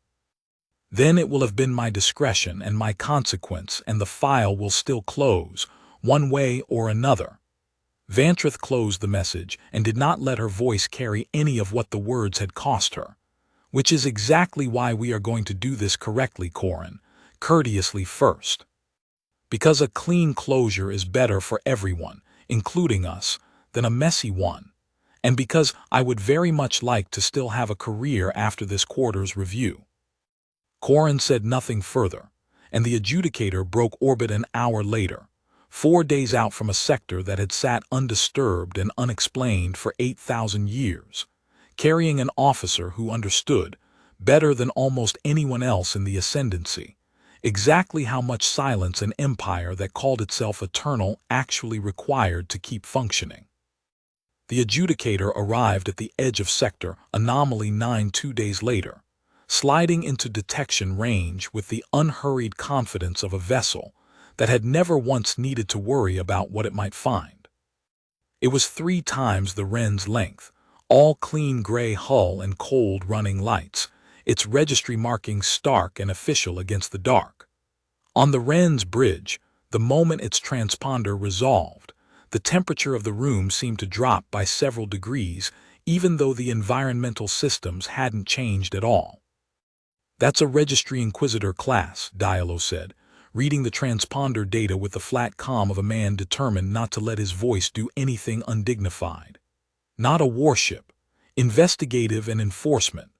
then it will have been my discretion and my consequence, and the file will still close, one way or another." Vantreth closed the message and did not let her voice carry any of what the words had cost her. "Which is exactly why we are going to do this correctly, Corin, courteously first. Because a clean closure is better for everyone, including us, than a messy one, and because I would very much like to still have a career after this quarter's review." Corin said nothing further, and the adjudicator broke orbit an hour later, 4 days out from a sector that had sat undisturbed and unexplained for 8,000 years, carrying an officer who understood, better than almost anyone else in the ascendancy, exactly how much silence an empire that called itself eternal actually required to keep functioning. The adjudicator arrived at the edge of sector anomaly 9 2 days later, sliding into detection range with the unhurried confidence of a vessel that had never once needed to worry about what it might find. It was 3 times the Wren's length, all clean gray hull and cold running lights, its registry markings stark and official against the dark. On the Wren's bridge, the moment its transponder resolved, the temperature of the room seemed to drop by several degrees, even though the environmental systems hadn't changed at all. "That's a Registry Inquisitor class," Diallo said, reading the transponder data with the flat calm of a man determined not to let his voice do anything undignified. "Not a warship. Investigative and enforcement.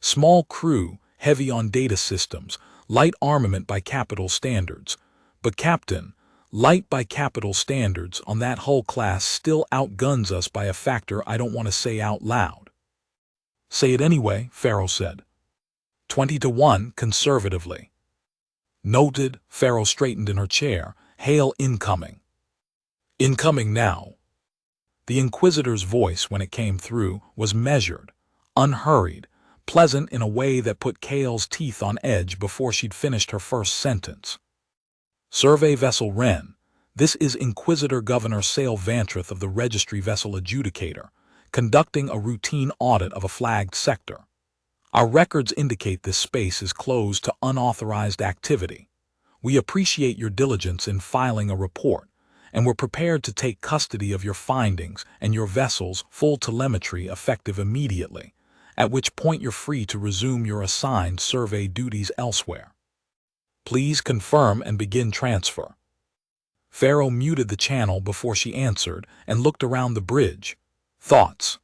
Small crew, heavy on data systems, light armament by capital standards. But Captain, light by capital standards on that hull class still outguns us by a factor I don't want to say out loud." "Say it anyway," Farrow said. 20-1 conservatively. "Noted." Farrow straightened in her chair. "Hail incoming." "Incoming now." The Inquisitor's voice, when it came through, was measured, unhurried, pleasant in a way that put Kale's teeth on edge before she'd finished her first sentence. "Survey Vessel Wren, this is Inquisitor Governor Sale Vantreth of the Registry Vessel Adjudicator, conducting a routine audit of a flagged sector. Our records indicate this space is closed to unauthorized activity. We appreciate your diligence in filing a report, and we're prepared to take custody of your findings and your vessel's full telemetry effective immediately, at which point you're free to resume your assigned survey duties elsewhere. Please confirm and begin transfer. Pharaoh muted the channel before she answered and looked around the bridge. Thoughts?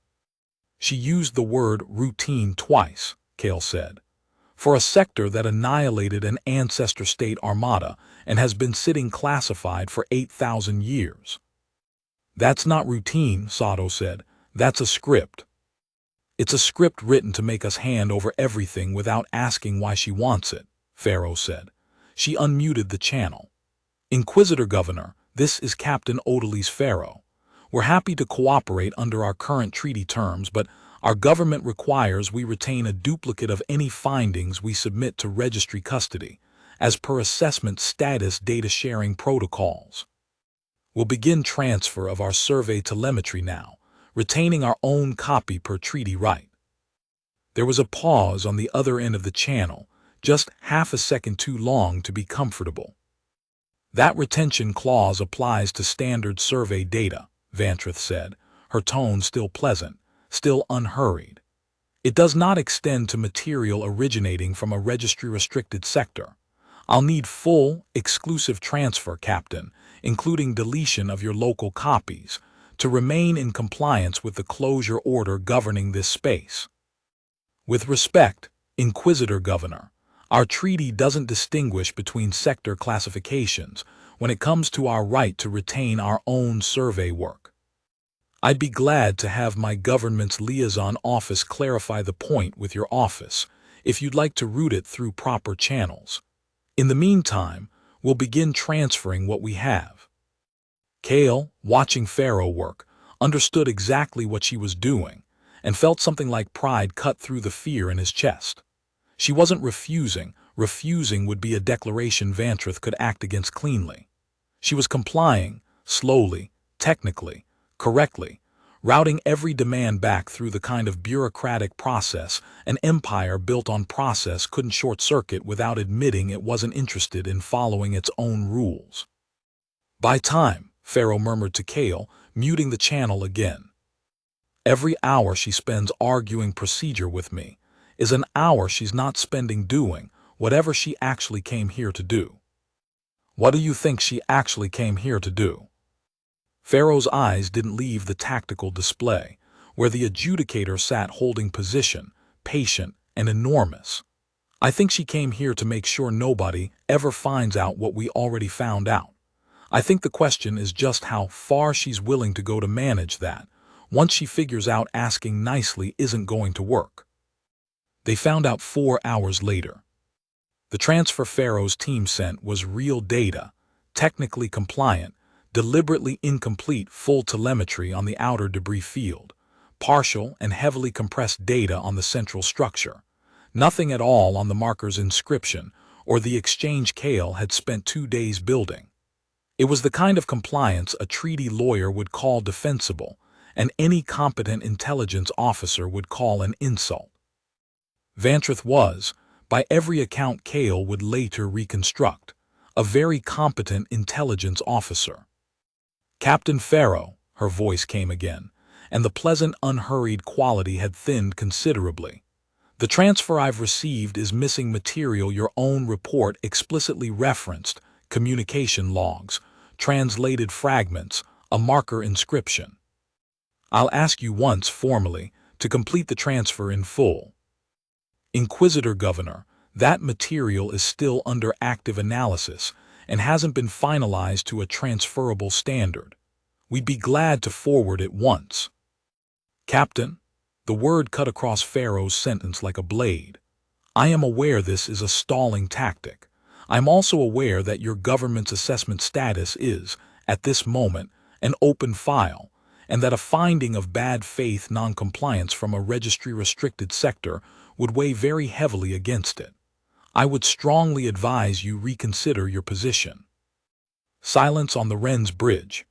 She used the word routine twice, Kale said. For a sector that annihilated an ancestor state armada and has been sitting classified for 8,000 years. That's not routine, Sato said. That's a script. It's a script written to make us hand over everything without asking why she wants it, Pharaoh said. She unmuted the channel. Inquisitor Governor, this is Captain Odalys Pharaoh. We're happy to cooperate under our current treaty terms, but our government requires we retain a duplicate of any findings we submit to registry custody, as per assessment status data sharing protocols. We'll begin transfer of our survey telemetry now, retaining our own copy per treaty right. There was a pause on the other end of the channel, just half a second too long to be comfortable. That retention clause applies to standard survey data, Vantrith said, her tone still pleasant, still unhurried. It does not extend to material originating from a registry-restricted sector. I'll need full, exclusive transfer, Captain, including deletion of your local copies, to remain in compliance with the closure order governing this space. With respect, Inquisitor Governor, our treaty doesn't distinguish between sector classifications when it comes to our right to retain our own survey work. I'd be glad to have my government's liaison office clarify the point with your office, if you'd like to route it through proper channels. In the meantime, we'll begin transferring what we have. Kale, watching Pharaoh work, understood exactly what she was doing, and felt something like pride cut through the fear in his chest. She wasn't refusing. Refusing would be a declaration Vantrith could act against cleanly. She was complying, slowly, technically, correctly, routing every demand back through the kind of bureaucratic process an empire built on process couldn't short-circuit without admitting it wasn't interested in following its own rules. By time, Pharaoh murmured to Kale, muting the channel again. Every hour she spends arguing procedure with me is an hour she's not spending doing whatever she actually came here to do. What do you think she actually came here to do? Pharaoh's eyes didn't leave the tactical display, where the adjudicator sat holding position, patient and enormous. I think she came here to make sure nobody ever finds out what we already found out. I think the question is just how far she's willing to go to manage that, once she figures out asking nicely isn't going to work. They found out 4 hours later. The transfer Pharaoh's team sent was real data, technically compliant, deliberately incomplete full telemetry on the outer debris field, partial and heavily compressed data on the central structure, nothing at all on the marker's inscription or the exchange Kale had spent 2 days building. It was the kind of compliance a treaty lawyer would call defensible, and any competent intelligence officer would call an insult. Vantrith was, by every account Kale would later reconstruct, a very competent intelligence officer. Captain Pharaoh, her voice came again, and the pleasant, unhurried quality had thinned considerably. The transfer I've received is missing material your own report explicitly referenced, communication logs, translated fragments, a marker inscription. I'll ask you once formally to complete the transfer in full. Inquisitor Governor, that material is still under active analysis and hasn't been finalized to a transferable standard. We'd be glad to forward it once. Captain, the word cut across Pharaoh's sentence like a blade. I am aware this is a stalling tactic. I'm also aware that your government's assessment status is, at this moment, an open file, and that a finding of bad faith noncompliance from a registry-restricted sector would weigh very heavily against it. I would strongly advise you reconsider your position. Silence on the Wren's bridge.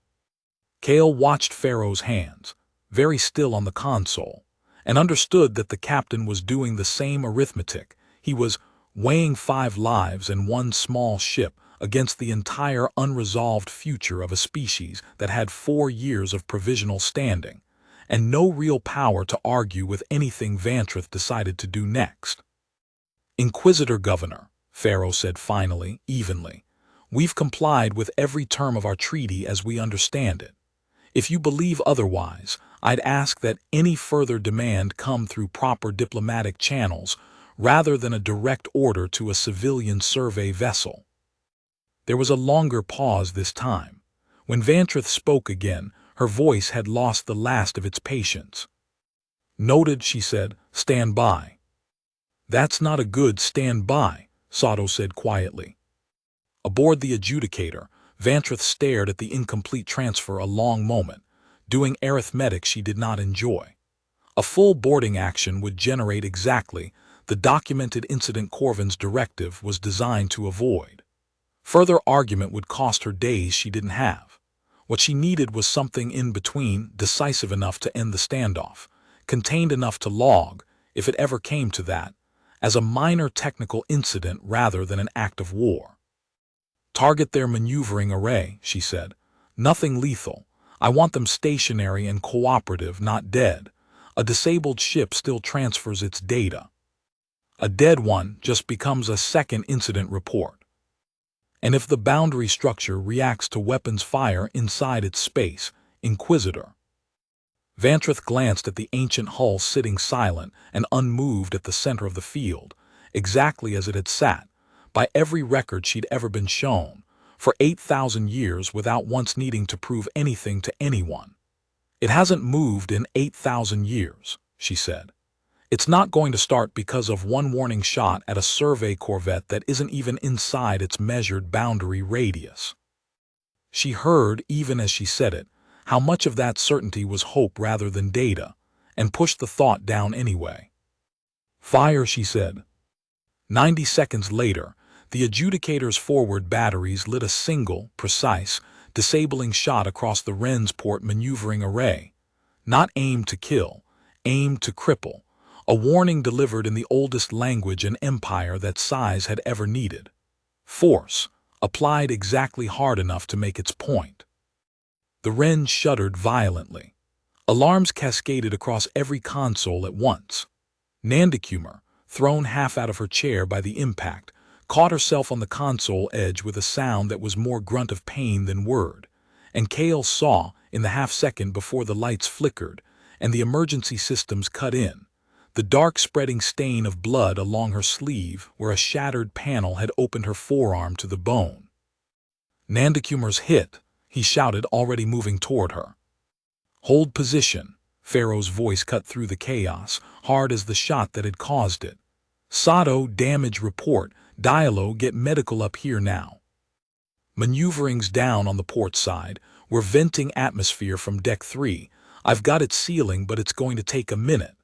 Kale watched Pharaoh's hands, very still on the console, and understood that the captain was doing the same arithmetic. He was weighing 5 lives and 1 small ship against the entire unresolved future of a species that had 4 years of provisional standing, and no real power to argue with anything Vantreth decided to do next. "Inquisitor Governor," Pharaoh said finally, evenly, "we've complied with every term of our treaty as we understand it. If you believe otherwise, I'd ask that any further demand come through proper diplomatic channels rather than a direct order to a civilian survey vessel." There was a longer pause this time. When Vantreth spoke again, her voice had lost the last of its patience. "Noted," she said. "Stand by." "That's not a good stand by," Sato said quietly. Aboard the adjudicator, Vantreth stared at the incomplete transfer a long moment, doing arithmetic she did not enjoy. A full boarding action would generate exactly the documented incident Corvin's directive was designed to avoid. Further argument would cost her days she didn't have. What she needed was something in between, decisive enough to end the standoff, contained enough to log, if it ever came to that, as a minor technical incident rather than an act of war. "Target their maneuvering array," she said. "Nothing lethal. I want them stationary and cooperative, not dead. A disabled ship still transfers its data. A dead one just becomes a second incident report. And if the boundary structure reacts to weapons fire inside its space, Inquisitor." Vantreth glanced at the ancient hull sitting silent and unmoved at the center of the field, exactly as it had sat, by every record she'd ever been shown, for 8,000 years without once needing to prove anything to anyone. "It hasn't moved in 8,000 years, she said. "It's not going to start because of one warning shot at a survey corvette that isn't even inside its measured boundary radius." She heard, even as she said it, how much of that certainty was hope rather than data, and pushed the thought down anyway. "Fire," she said. 90 seconds later, the adjudicator's forward batteries lit a single, precise, disabling shot across the Wren's port maneuvering array. Not aimed to kill, aimed to cripple, a warning delivered in the oldest language an empire that size had ever needed. Force, applied exactly hard enough to make its point. The Wren shuddered violently. Alarms cascaded across every console at once. Nandakumer, thrown half out of her chair by the impact, caught herself on the console edge with a sound that was more grunt of pain than word, and Kale saw, in the half-second before the lights flickered and the emergency systems cut in, the dark spreading stain of blood along her sleeve where a shattered panel had opened her forearm to the bone. "Nandakumer's hit," he shouted, already moving toward her. "Hold position," Pharaoh's voice cut through the chaos, hard as the shot that had caused it. "Sato, damage report. Dialo, get medical up here now." "Maneuvering's down on the port side. We're venting atmosphere from deck 3. I've got it sealing, but it's going to take a minute."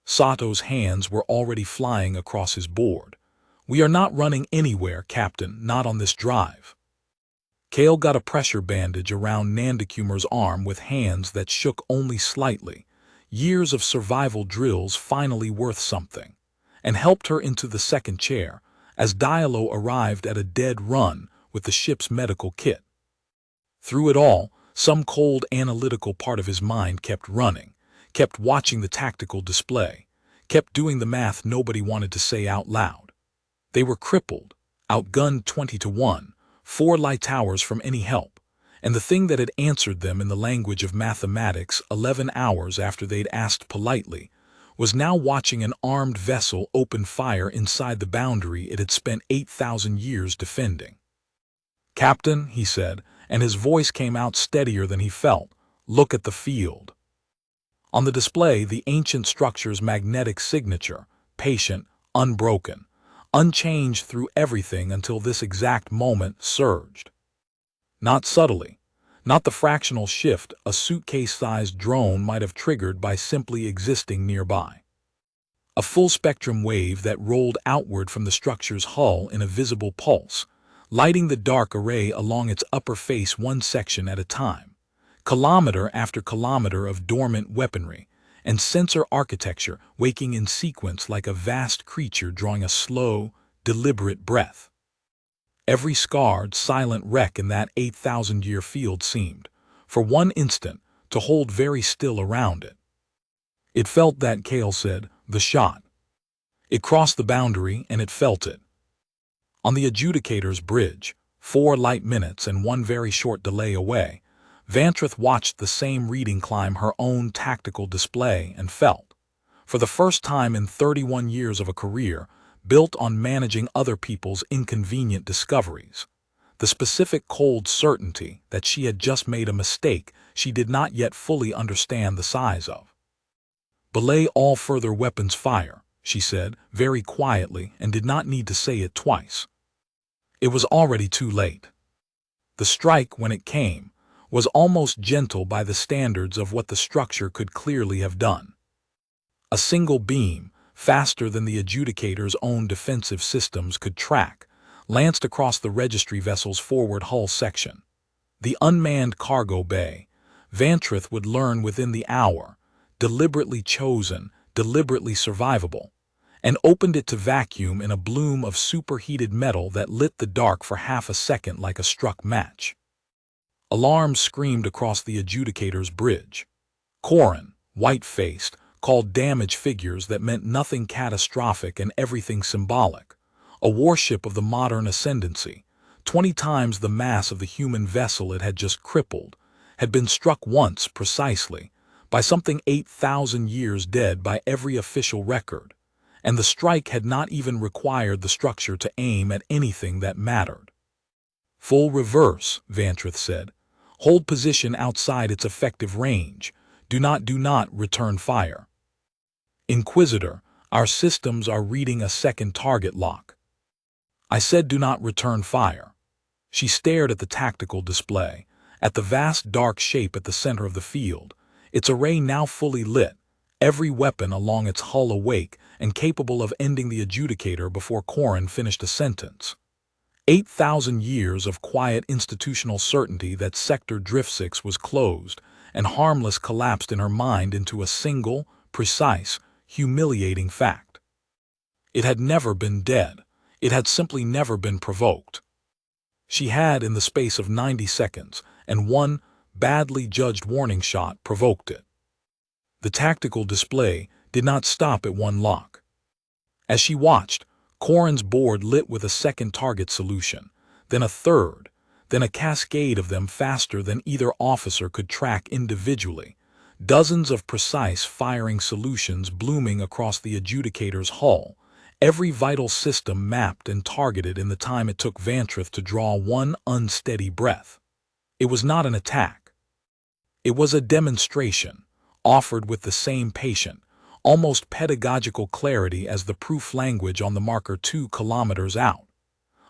Sato's hands were already flying across his board. "We are not running anywhere, Captain, not on this drive." Kale got a pressure bandage around Nandakumer's arm with hands that shook only slightly, years of survival drills finally worth something, and helped her into the second chair as Dialo arrived at a dead run with the ship's medical kit. Through it all, some cold analytical part of his mind kept running, kept watching the tactical display, kept doing the math nobody wanted to say out loud. They were crippled, outgunned 20-1, 4 light towers from any help, and the thing that had answered them in the language of mathematics 11 hours after they'd asked politely was now watching an armed vessel open fire inside the boundary it had spent 8,000 years defending. "Captain," he said, and his voice came out steadier than he felt, "look at the field." On the display, the ancient structure's magnetic signature, patient, unbroken, unchanged through everything until this exact moment, surged. Not subtly, not the fractional shift a suitcase-sized drone might have triggered by simply existing nearby. A full-spectrum wave that rolled outward from the structure's hull in a visible pulse, lighting the dark array along its upper face one section at a time, kilometer after kilometer of dormant weaponry and sensor architecture waking in sequence like a vast creature drawing a slow, deliberate breath. Every scarred, silent wreck in that 8,000-year field seemed, for one instant, to hold very still around it. It felt that, Kale said. The shot. It crossed the boundary and it felt it. On the adjudicator's bridge, 4 light minutes and 1 very short delay away, Vantrith watched the same reading climb her own tactical display and felt, for the first time in 31 years of a career built on managing other people's inconvenient discoveries, the specific cold certainty that she had just made a mistake she did not yet fully understand the size of. "Belay all further weapons fire," she said, very quietly, and did not need to say it twice. It was already too late. The strike, when it came, was almost gentle by the standards of what the structure could clearly have done. A single beam, faster than the adjudicator's own defensive systems could track, lanced across the registry vessel's forward hull section. The unmanned cargo bay, Vantrith would learn within the hour, deliberately chosen, deliberately survivable, and opened it to vacuum in a bloom of superheated metal that lit the dark for half a second like a struck match. Alarms screamed across the adjudicator's bridge. Corin, white-faced, called damage figures that meant nothing catastrophic and everything symbolic. A warship of the modern ascendancy, 20 times the mass of the human vessel it had just crippled, had been struck once precisely, by something 8,000 years dead by every official record, and the strike had not even required the structure to aim at anything that mattered. "Full reverse," Vantrith said. "Hold position outside its effective range. Do not return fire." "Inquisitor, our systems are reading a second target lock." "I said do not return fire." She stared at the tactical display, at the vast dark shape at the center of the field, its array now fully lit, every weapon along its hull awake and capable of ending the adjudicator before Corin finished a sentence. 8,000 years of quiet institutional certainty that Sector Drift 6 was closed and harmless collapsed in her mind into a single, precise, humiliating fact. It had never been dead. It had simply never been provoked. She had, in the space of 90 seconds, and 1 badly judged warning shot, provoked it. The tactical display did not stop at 1 lock. As she watched, Corin's board lit with a second target solution, then a third, then a cascade of them faster than either officer could track individually, dozens of precise firing solutions blooming across the adjudicator's hull, every vital system mapped and targeted in the time it took Vantrith to draw 1 unsteady breath. It was not an attack. It was a demonstration, offered with the same patient, almost pedagogical clarity as the proof language on the marker 2 kilometers out.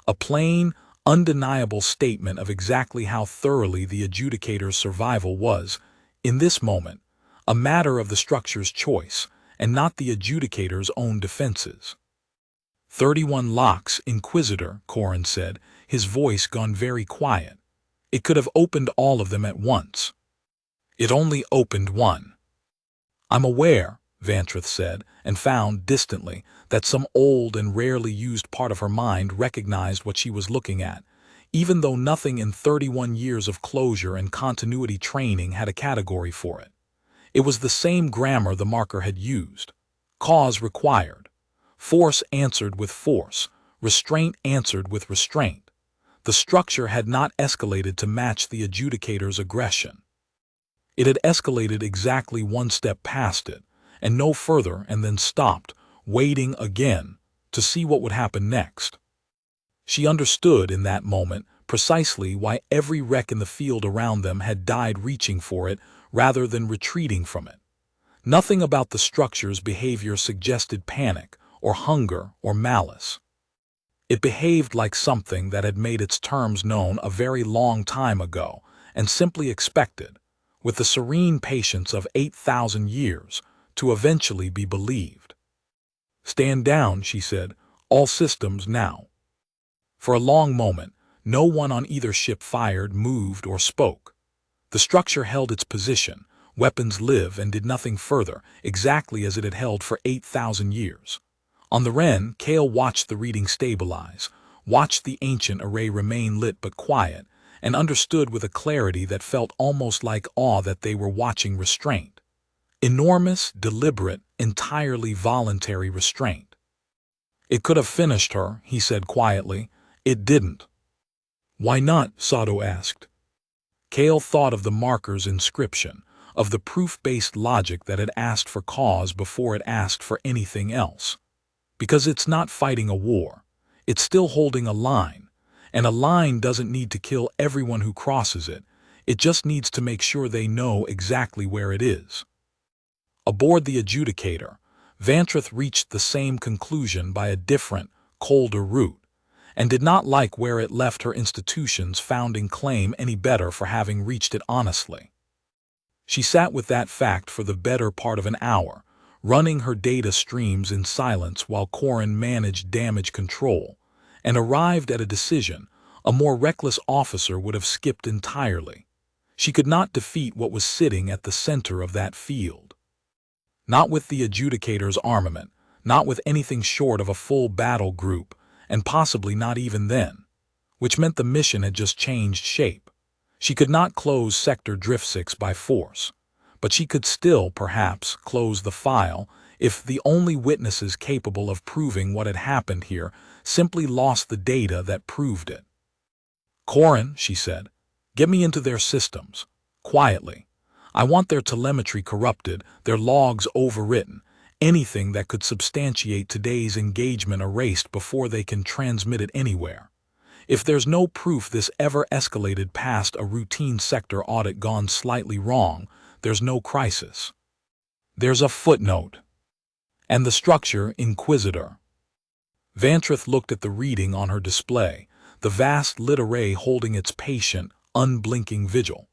A plain, undeniable statement of exactly how thoroughly the adjudicator's survival was, in this moment, a matter of the structure's choice and not the adjudicator's own defenses. 31 locks, Inquisitor, Corin said, his voice gone very quiet. It could have opened all of them at once. It only opened 1. "I'm aware," Vantrith said, and found, distantly, that some old and rarely used part of her mind recognized what she was looking at, even though nothing in 31 years of closure and continuity training had a category for it. It was the same grammar the marker had used. Cause required. Force answered with force. Restraint answered with restraint. The structure had not escalated to match the adjudicator's aggression. It had escalated exactly 1 step past it, and no further, and then stopped, waiting again, to see what would happen next. She understood in that moment precisely why every wreck in the field around them had died reaching for it rather than retreating from it. Nothing about the structure's behavior suggested panic, or hunger, or malice. It behaved like something that had made its terms known a very long time ago and simply expected, with the serene patience of 8,000 years, to eventually be believed. "Stand down," she said. "All systems now." For a long moment, no one on either ship fired, moved, or spoke. The structure held its position, weapons live, and did nothing further, exactly as it had held for 8,000 years. On the Wren, Kale watched the reading stabilize, watched the ancient array remain lit but quiet, and understood with a clarity that felt almost like awe that they were watching restraint. Enormous, deliberate, entirely voluntary restraint. It could have finished her, he said quietly. It didn't. Why not? Sato asked. Kale thought of the marker's inscription, of the proof-based logic that had asked for cause before it asked for anything else. Because it's not fighting a war. It's still holding a line, and a line doesn't need to kill everyone who crosses it. It just needs to make sure they know exactly where it is. Aboard the adjudicator, Vantrith reached the same conclusion by a different, colder route, and did not like where it left her institution's founding claim any better for having reached it honestly. She sat with that fact for the better part of an hour, running her data streams in silence while Corin managed damage control, and arrived at a decision a more reckless officer would have skipped entirely. She could not defeat what was sitting at the center of that field. Not with the adjudicator's armament, not with anything short of a full battle group, and possibly not even then, which meant the mission had just changed shape. She could not close Sector Drift 6 by force, but she could still, perhaps, close the file if the only witnesses capable of proving what had happened here simply lost the data that proved it. Corin, she said, get me into their systems, quietly. I want their telemetry corrupted, their logs overwritten, anything that could substantiate today's engagement erased before they can transmit it anywhere. If there's no proof this ever escalated past a routine sector audit gone slightly wrong, there's no crisis. There's a footnote. And the structure, Inquisitor. Vantrith looked at the reading on her display, the vast lit array holding its patient, unblinking vigil.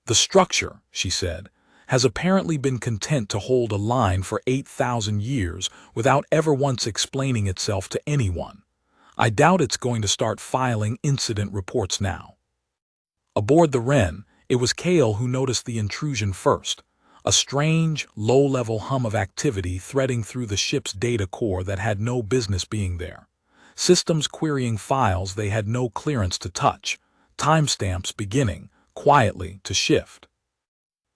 The structure, she said, has apparently been content to hold a line for 8,000 years without ever once explaining itself to anyone. I doubt it's going to start filing incident reports now. Aboard the Wren, it was Kale who noticed the intrusion first, a strange, low-level hum of activity threading through the ship's data core that had no business being there. Systems querying files they had no clearance to touch, timestamps beginning, quietly, to shift.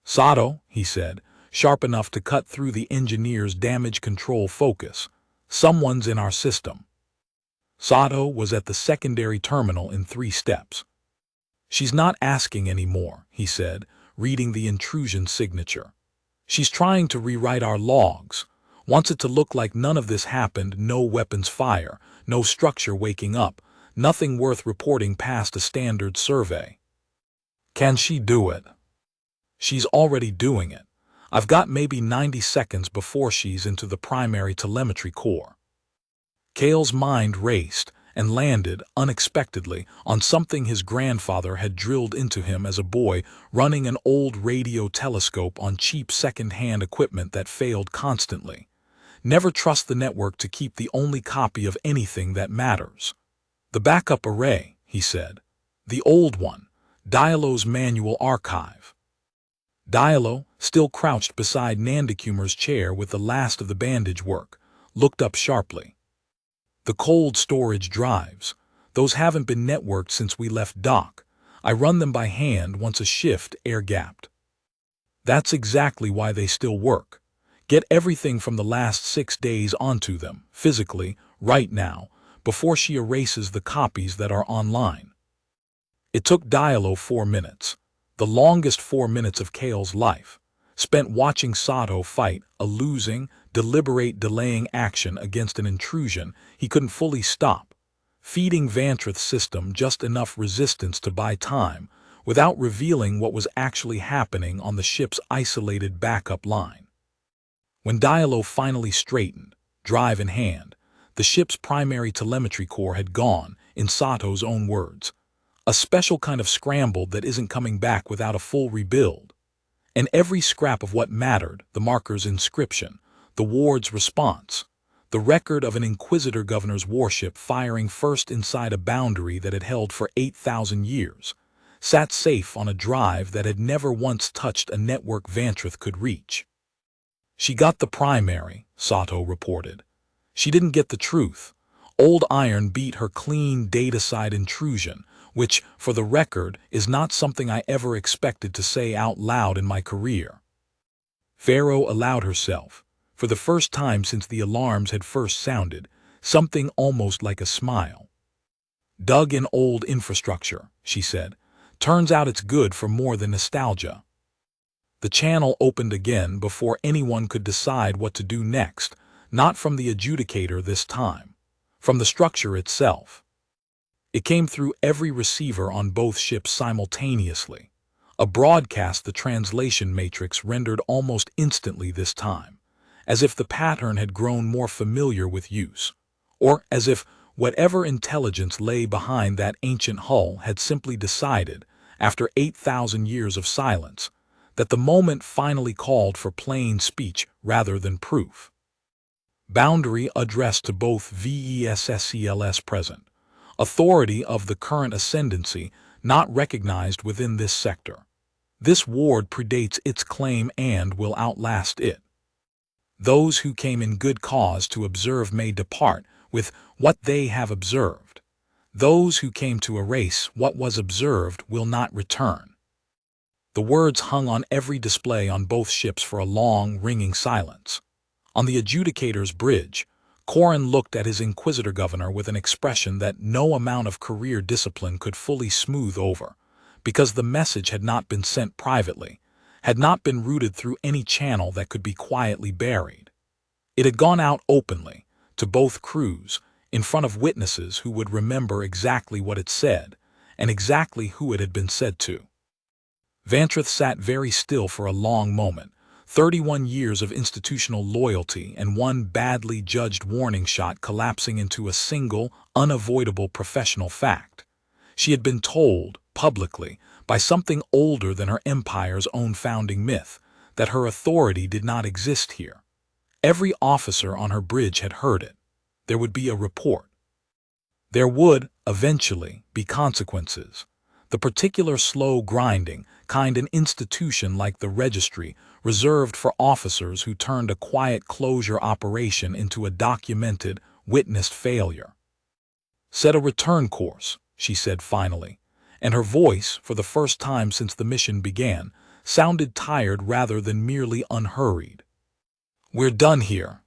Sato, he said, sharp enough to cut through the engineer's damage control focus. Someone's in our system. Sato was at the secondary terminal in 3 steps. She's not asking anymore, he said, reading the intrusion signature. She's trying to rewrite our logs. Wants it to look like none of this happened, no weapons fire, no structure waking up, nothing worth reporting past a standard survey. Can she do it? She's already doing it. I've got maybe 90 seconds before she's into the primary telemetry core. Kale's mind raced and landed, unexpectedly, on something his grandfather had drilled into him as a boy, running an old radio telescope on cheap second-hand equipment that failed constantly. Never trust the network to keep the only copy of anything that matters. The backup array, he said. The old one. Dialo's manual archive. Dialo, still crouched beside Nandakumar's chair with the last of the bandage work, looked up sharply. The cold storage drives. Those haven't been networked since we left dock. I run them by hand once a shift air-gapped. That's exactly why they still work. Get everything from the last 6 days onto them, physically, right now, before she erases the copies that are online. It took Dialo 4 minutes, the longest 4 minutes of Kale's life, spent watching Sato fight a losing, deliberate delaying action against an intrusion he couldn't fully stop, feeding Vantrith's system just enough resistance to buy time without revealing what was actually happening on the ship's isolated backup line. When Dialo finally straightened, drive in hand, the ship's primary telemetry core had gone, in Sato's own words, a special kind of scramble that isn't coming back without a full rebuild. And every scrap of what mattered, the marker's inscription, the ward's response, the record of an Inquisitor governor's warship firing first inside a boundary that had held for 8,000 years, sat safe on a drive that had never once touched a network Vantrith could reach. She got the primary, Sato reported. She didn't get the truth. Old Iron beat her clean data-side intrusion, which, for the record, is not something I ever expected to say out loud in my career. Pharaoh allowed herself, for the first time since the alarms had first sounded, something almost like a smile. "Dug in old infrastructure," she said. "Turns out it's good for more than nostalgia." The channel opened again before anyone could decide what to do next, not from the adjudicator this time, from the structure itself. It came through every receiver on both ships simultaneously. A broadcast the translation matrix rendered almost instantly this time, as if the pattern had grown more familiar with use, or as if whatever intelligence lay behind that ancient hull had simply decided, after 8,000 years of silence, that the moment finally called for plain speech rather than proof. Boundary addressed to both VESSCLS present. Authority of the current ascendancy not recognized within this sector. This ward predates its claim and will outlast it. Those who came in good cause to observe may depart with what they have observed. Those who came to erase what was observed will not return. The words hung on every display on both ships for a long, ringing silence. On the adjudicator's bridge, Corin looked at his Inquisitor governor with an expression that no amount of career discipline could fully smooth over, because the message had not been sent privately, had not been routed through any channel that could be quietly buried. It had gone out openly, to both crews, in front of witnesses who would remember exactly what it said, and exactly who it had been said to. Vantrith sat very still for a long moment, 31 years of institutional loyalty and one badly judged warning shot collapsing into a single, unavoidable professional fact. She had been told, publicly, by something older than her empire's own founding myth, that her authority did not exist here. Every officer on her bridge had heard it. There would be a report. There would, eventually, be consequences. The particular slow grinding kind an institution like the registry reserved for officers who turned a quiet closure operation into a documented, witnessed failure. "Set a return course," she said finally, and her voice, for the first time since the mission began, sounded tired rather than merely unhurried. "We're done here.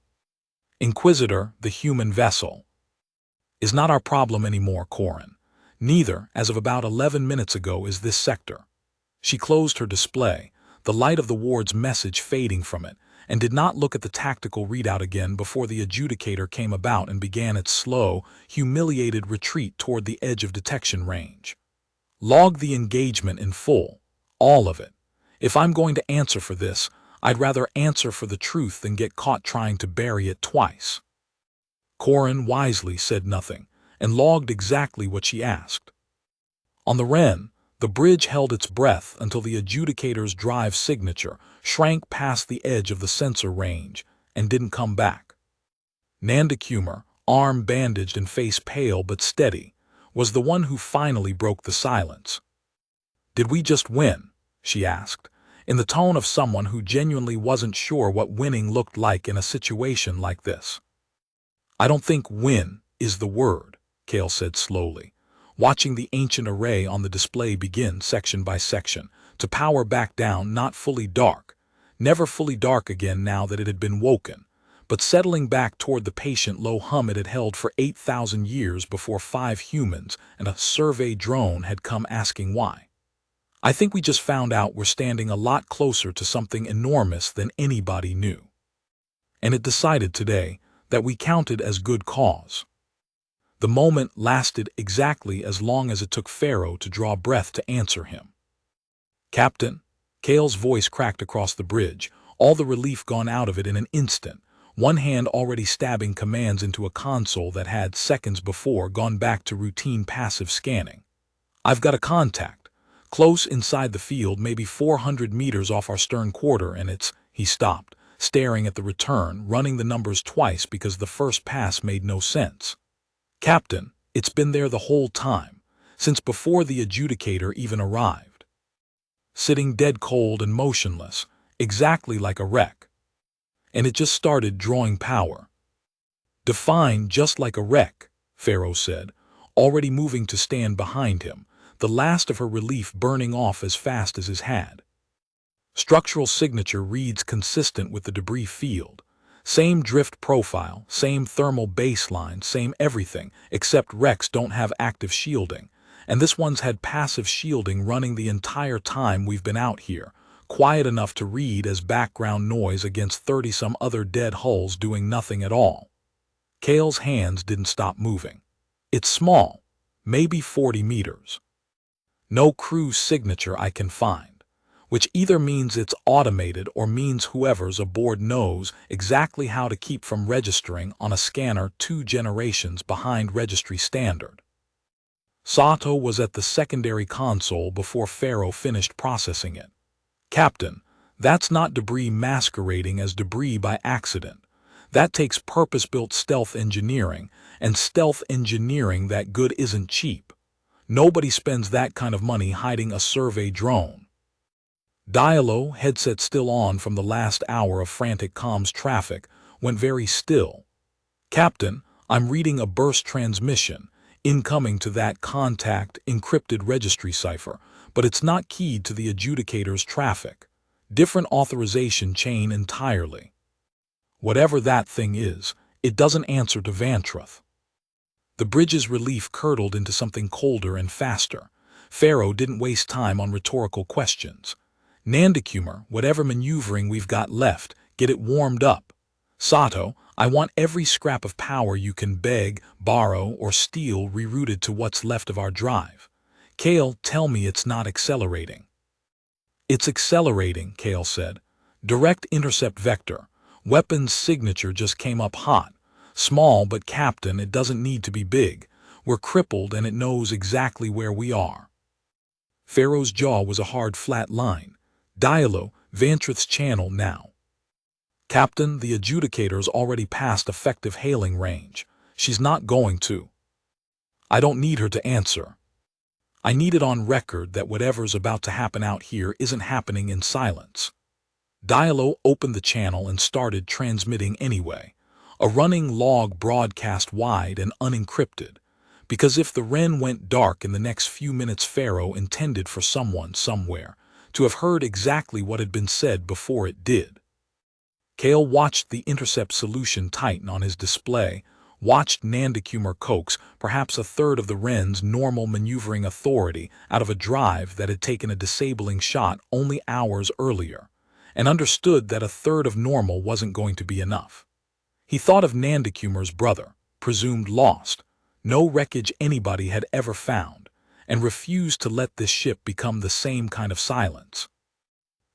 Inquisitor, the human vessel, is not our problem anymore, Corin. Neither, as of about 11 minutes ago, is this sector." She closed her display, the light of the ward's message fading from it, and did not look at the tactical readout again before the adjudicator came about and began its slow, humiliated retreat toward the edge of detection range. "Log the engagement in full, all of it. If I'm going to answer for this, I'd rather answer for the truth than get caught trying to bury it twice." Corin wisely said nothing, and logged exactly what she asked. On the Wren, the bridge held its breath until the adjudicator's drive signature shrank past the edge of the sensor range and didn't come back. Nanda Kumar, arm bandaged and face pale but steady, was the one who finally broke the silence. "Did we just win?" she asked, in the tone of someone who genuinely wasn't sure what winning looked like in a situation like this. "I don't think win is the word," Kale said slowly, watching the ancient array on the display begin section by section, to power back down, not fully dark, never fully dark again now that it had been woken, but settling back toward the patient low hum it had held for 8,000 years before 5 humans and a survey drone had come asking why. "I think we just found out we're standing a lot closer to something enormous than anybody knew. And it decided today that we counted as good cause." The moment lasted exactly as long as it took Pharaoh to draw breath to answer him. "Captain," Kale's voice cracked across the bridge, all the relief gone out of it in an instant, one hand already stabbing commands into a console that had, seconds before, gone back to routine passive scanning. "I've got a contact, close inside the field, maybe 400 meters off our stern quarter, and it's—" He stopped, staring at the return, running the numbers twice because the first pass made no sense. "Captain, it's been there the whole time, since before the adjudicator even arrived. Sitting dead cold and motionless, exactly like a wreck. And it just started drawing power." "Define just like a wreck," Pharaoh said, already moving to stand behind him, the last of her relief burning off as fast as his had. Structural signature reads consistent with the debris field. Same drift profile, same thermal baseline, same everything, except wrecks don't have active shielding. And this one's had passive shielding running the entire time we've been out here, quiet enough to read as background noise against 30-some other dead hulls doing nothing at all. Cale's hands didn't stop moving. It's small, maybe 40 meters. No cruise signature I can find, which either means it's automated or means whoever's aboard knows exactly how to keep from registering on a scanner 2 generations behind registry standard. Sato was at the secondary console before Pharaoh finished processing it. Captain, that's not debris masquerading as debris by accident. That takes purpose-built stealth engineering, and stealth engineering that good isn't cheap. Nobody spends that kind of money hiding a survey drone. Diallo, headset still on from the last hour of frantic comms traffic, went very still. Captain, I'm reading a burst transmission, incoming to that contact encrypted registry cipher, but it's not keyed to the adjudicator's traffic. Different authorization chain entirely. Whatever that thing is, it doesn't answer to Vantruth. The bridge's relief curdled into something colder and faster. Pharaoh didn't waste time on rhetorical questions. Nandakumar, whatever maneuvering we've got left, get it warmed up. Sato, I want every scrap of power you can beg, borrow, or steal rerouted to what's left of our drive. Kale, tell me it's not accelerating. It's accelerating, Kale said. Direct intercept vector. Weapon's signature just came up hot. Small, but Captain, it doesn't need to be big. We're crippled and it knows exactly where we are. Pharaoh's jaw was a hard flat line. Diallo, Vantruth's channel now. Captain, the adjudicator's already past effective hailing range. She's not going to. I don't need her to answer. I need it on record that whatever's about to happen out here isn't happening in silence. Diallo opened the channel and started transmitting anyway. A running log broadcast wide and unencrypted. Because if the Wren went dark in the next few minutes, Pharaoh intended for someone somewhere to have heard exactly what had been said before it did. Kale watched the intercept solution tighten on his display, watched Nandakumar coax perhaps a third of the Wren's normal maneuvering authority out of a drive that had taken a disabling shot only hours earlier, and understood that a third of normal wasn't going to be enough. He thought of Nandakumar's brother, presumed lost, no wreckage anybody had ever found, and refused to let this ship become the same kind of silence.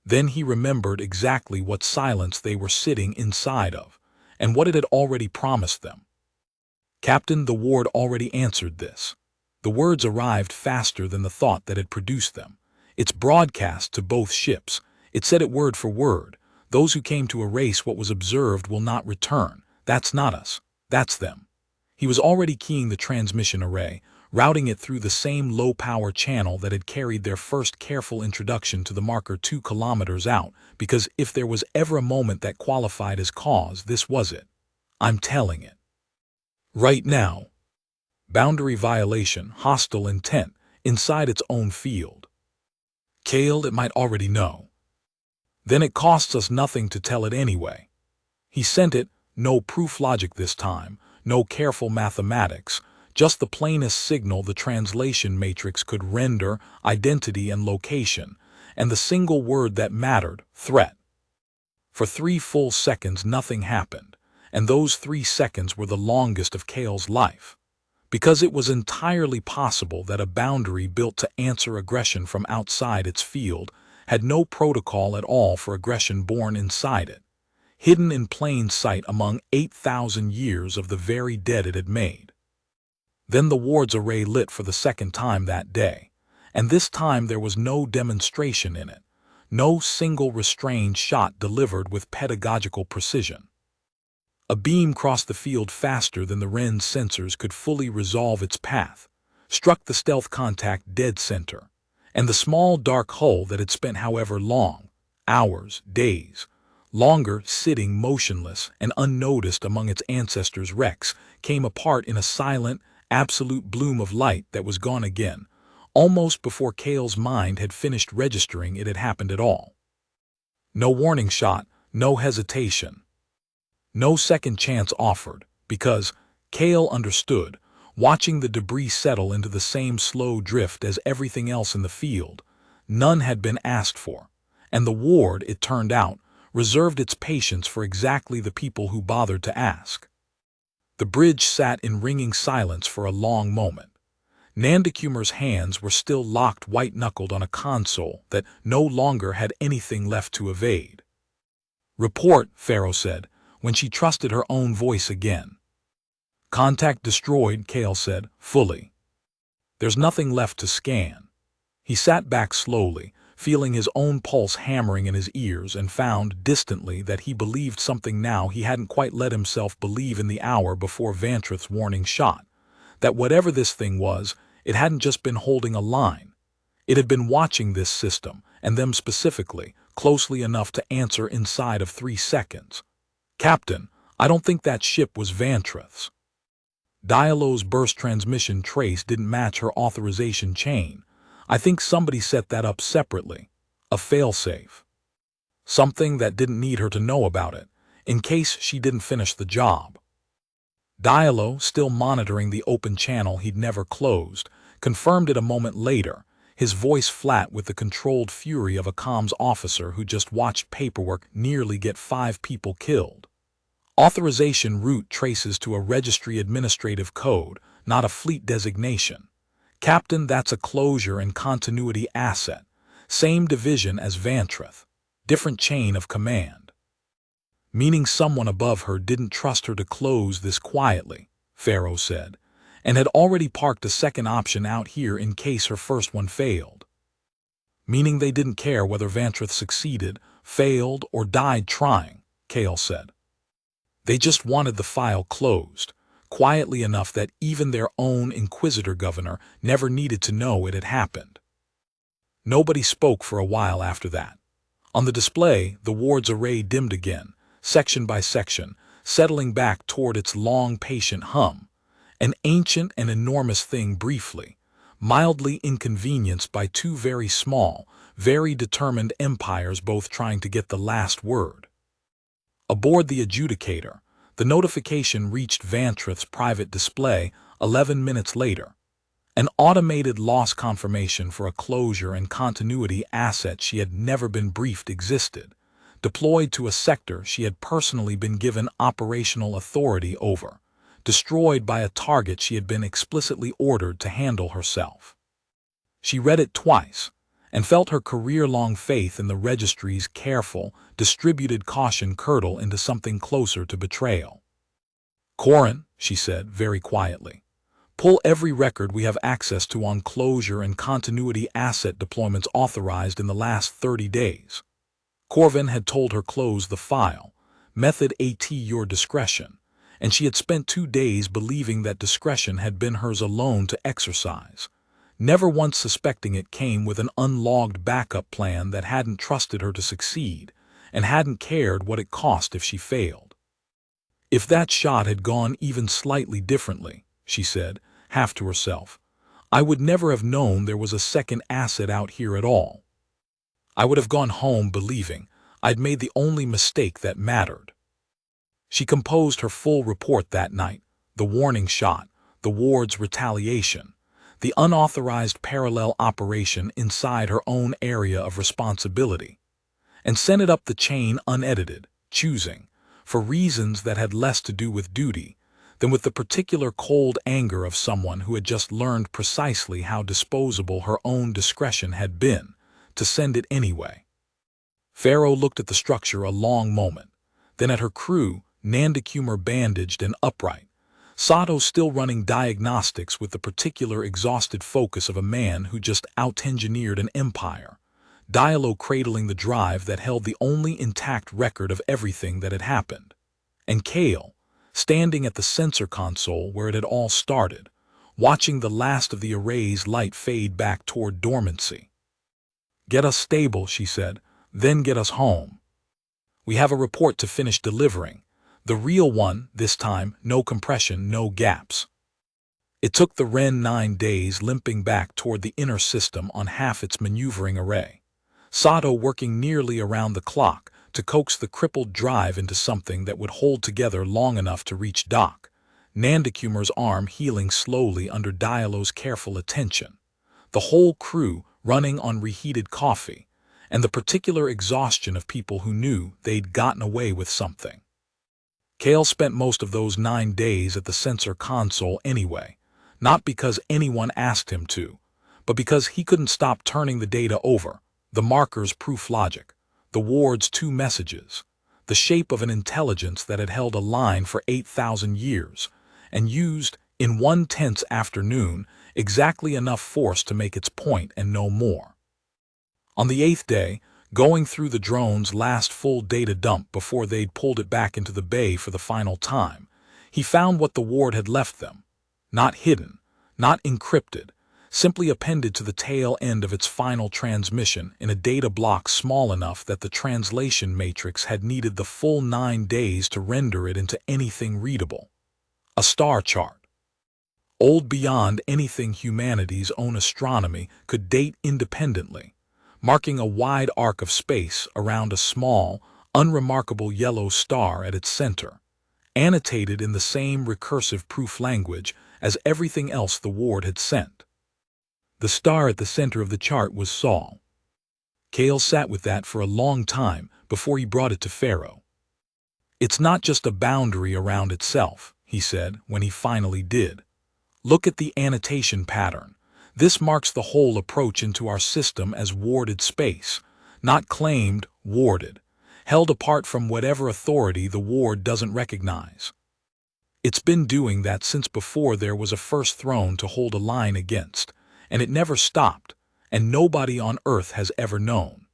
Then he remembered exactly what silence they were sitting inside of, and what it had already promised them. Captain, the ward already answered this. The words arrived faster than the thought that had produced them. It's broadcast to both ships. It said it word for word. Those who came to erase what was observed will not return. That's not us. That's them. He was already keying the transmission array, routing it through the same low-power channel that had carried their first careful introduction to the marker 2 kilometers out, because if there was ever a moment that qualified as cause, this was it. I'm telling it. Right now. Boundary violation, hostile intent, inside its own field. Kale, it might already know. Then it costs us nothing to tell it anyway. He sent it, no proof logic this time, no careful mathematics, just the plainest signal the translation matrix could render, identity and location, and the single word that mattered, threat. For 3 full seconds nothing happened, and those 3 seconds were the longest of Kale's life. Because it was entirely possible that a boundary built to answer aggression from outside its field had no protocol at all for aggression born inside it, hidden in plain sight among 8,000 years of the very dead it had made. Then the ward's array lit for the second time that day, and this time there was no demonstration in it, no single restrained shot delivered with pedagogical precision. A beam crossed the field faster than the Wren's sensors could fully resolve its path, struck the stealth contact dead center, and the small dark hull that had spent however long, hours, days, longer sitting motionless and unnoticed among its ancestors' wrecks, came apart in a silent, absolute bloom of light that was gone again, almost before Kale's mind had finished registering it had happened at all. No warning shot, no hesitation. No second chance offered, because Kale understood, watching the debris settle into the same slow drift as everything else in the field. None had been asked for, and the ward, it turned out, reserved its patience for exactly the people who bothered to ask. The bridge sat in ringing silence for a long moment. Nandakumar's hands were still locked white-knuckled on a console that no longer had anything left to evade. "Report," Pharaoh said, when she trusted her own voice again. "Contact destroyed," Kale said, fully. "There's nothing left to scan." He sat back slowly, feeling his own pulse hammering in his ears, and found, distantly, that he believed something now he hadn't quite let himself believe in the hour before Vantreth's warning shot. That whatever this thing was, it hadn't just been holding a line. It had been watching this system, and them specifically, closely enough to answer inside of 3 seconds. "Captain, I don't think that ship was Vantreth's." Diallo's burst transmission trace didn't match her authorization chain. "I think somebody set that up separately. A failsafe. Something that didn't need her to know about it, in case she didn't finish the job." Diallo, still monitoring the open channel he'd never closed, confirmed it a moment later, his voice flat with the controlled fury of a comms officer who just watched paperwork nearly get 5 people killed. "Authorization route traces to a registry administrative code, not a fleet designation. Captain, that's a closure and continuity asset. Same division as Vantreth. Different chain of command." "Meaning someone above her didn't trust her to close this quietly," Pharaoh said, "and had already parked a second option out here in case her first one failed." "Meaning they didn't care whether Vantreth succeeded, failed, or died trying," Kale said. "They just wanted the file closed, quietly enough that even their own Inquisitor governor never needed to know it had happened." Nobody spoke for a while after that. On the display, the ward's array dimmed again, section by section, settling back toward its long, patient hum. An ancient and enormous thing briefly, mildly inconvenienced by 2 very small, very determined empires both trying to get the last word. Aboard the adjudicator, the notification reached Vantreth's private display 11 minutes later. An automated loss confirmation for a closure and continuity asset she had never been briefed existed, deployed to a sector she had personally been given operational authority over, destroyed by a target she had been explicitly ordered to handle herself. She read it twice, and felt her career-long faith in the registry's careful, distributed caution curdle into something closer to betrayal. "Corin," she said very quietly, "pull every record we have access to on closure and continuity asset deployments authorized in the last 30 days. Corvin had told her close the file, method at your discretion, and she had spent 2 days believing that discretion had been hers alone to exercise, never once suspecting it came with an unlogged backup plan that hadn't trusted her to succeed, and hadn't cared what it cost if she failed. If that shot had gone even slightly differently," she said, half to herself, "I would never have known there was a second asset out here at all. I would have gone home believing I'd made the only mistake that mattered." She composed her full report that night, the warning shot, the ward's retaliation, the unauthorized parallel operation inside her own area of responsibility, and sent it up the chain unedited, choosing, for reasons that had less to do with duty than with the particular cold anger of someone who had just learned precisely how disposable her own discretion had been, to send it anyway. Pharaoh looked at the structure a long moment, then at her crew, Nandakumar bandaged and upright, Sato still running diagnostics with the particular exhausted focus of a man who just out-engineered an empire, Diallo cradling the drive that held the only intact record of everything that had happened, and Kale, standing at the sensor console where it had all started, watching the last of the array's light fade back toward dormancy. "Get us stable," she said, "then get us home. We have a report to finish delivering. The real one, this time, no compression, no gaps." It took the Ren 9 days limping back toward the inner system on half its maneuvering array. Sato working nearly around the clock to coax the crippled drive into something that would hold together long enough to reach dock. Nandakumar's arm healing slowly under Diallo's careful attention. The whole crew running on reheated coffee, and the particular exhaustion of people who knew they'd gotten away with something. Kale spent most of those 9 days at the sensor console anyway, not because anyone asked him to, but because he couldn't stop turning the data over, the marker's proof logic, the ward's 2 messages, the shape of an intelligence that had held a line for 8,000 years, and used, in one tense afternoon, exactly enough force to make its point and no more. On the 8th day, going through the drone's last full data dump before they'd pulled it back into the bay for the final time, he found what the ward had left them. Not hidden, not encrypted, simply appended to the tail end of its final transmission in a data block small enough that the translation matrix had needed the full 9 days to render it into anything readable. A star chart. Old beyond anything humanity's own astronomy could date independently, marking a wide arc of space around a small, unremarkable yellow star at its center, annotated in the same recursive proof language as everything else the ward had sent. The star at the center of the chart was Sol. Kale sat with that for a long time before he brought it to Pharaoh. "It's not just a boundary around itself," he said when he finally did. "Look at the annotation pattern. This marks the whole approach into our system as warded space, not claimed, warded, held apart from whatever authority the ward doesn't recognize. It's been doing that since before there was a first throne to hold a line against, and it never stopped, and nobody on Earth has ever known."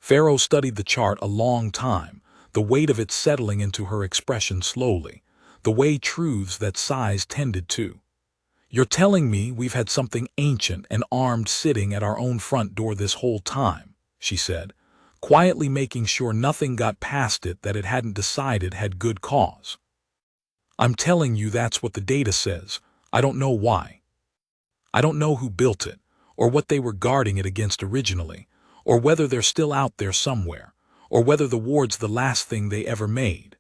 Pharaoh studied the chart a long time, the weight of it settling into her expression slowly, the way truths that size tended to. "You're telling me we've had something ancient and armed sitting at our own front door this whole time," she said, quietly making sure nothing got past it that it hadn't decided had good cause. "I'm telling you that's what the data says. I don't know why. I don't know who built it, or what they were guarding it against originally, or whether they're still out there somewhere, or whether the ward's the last thing they ever made."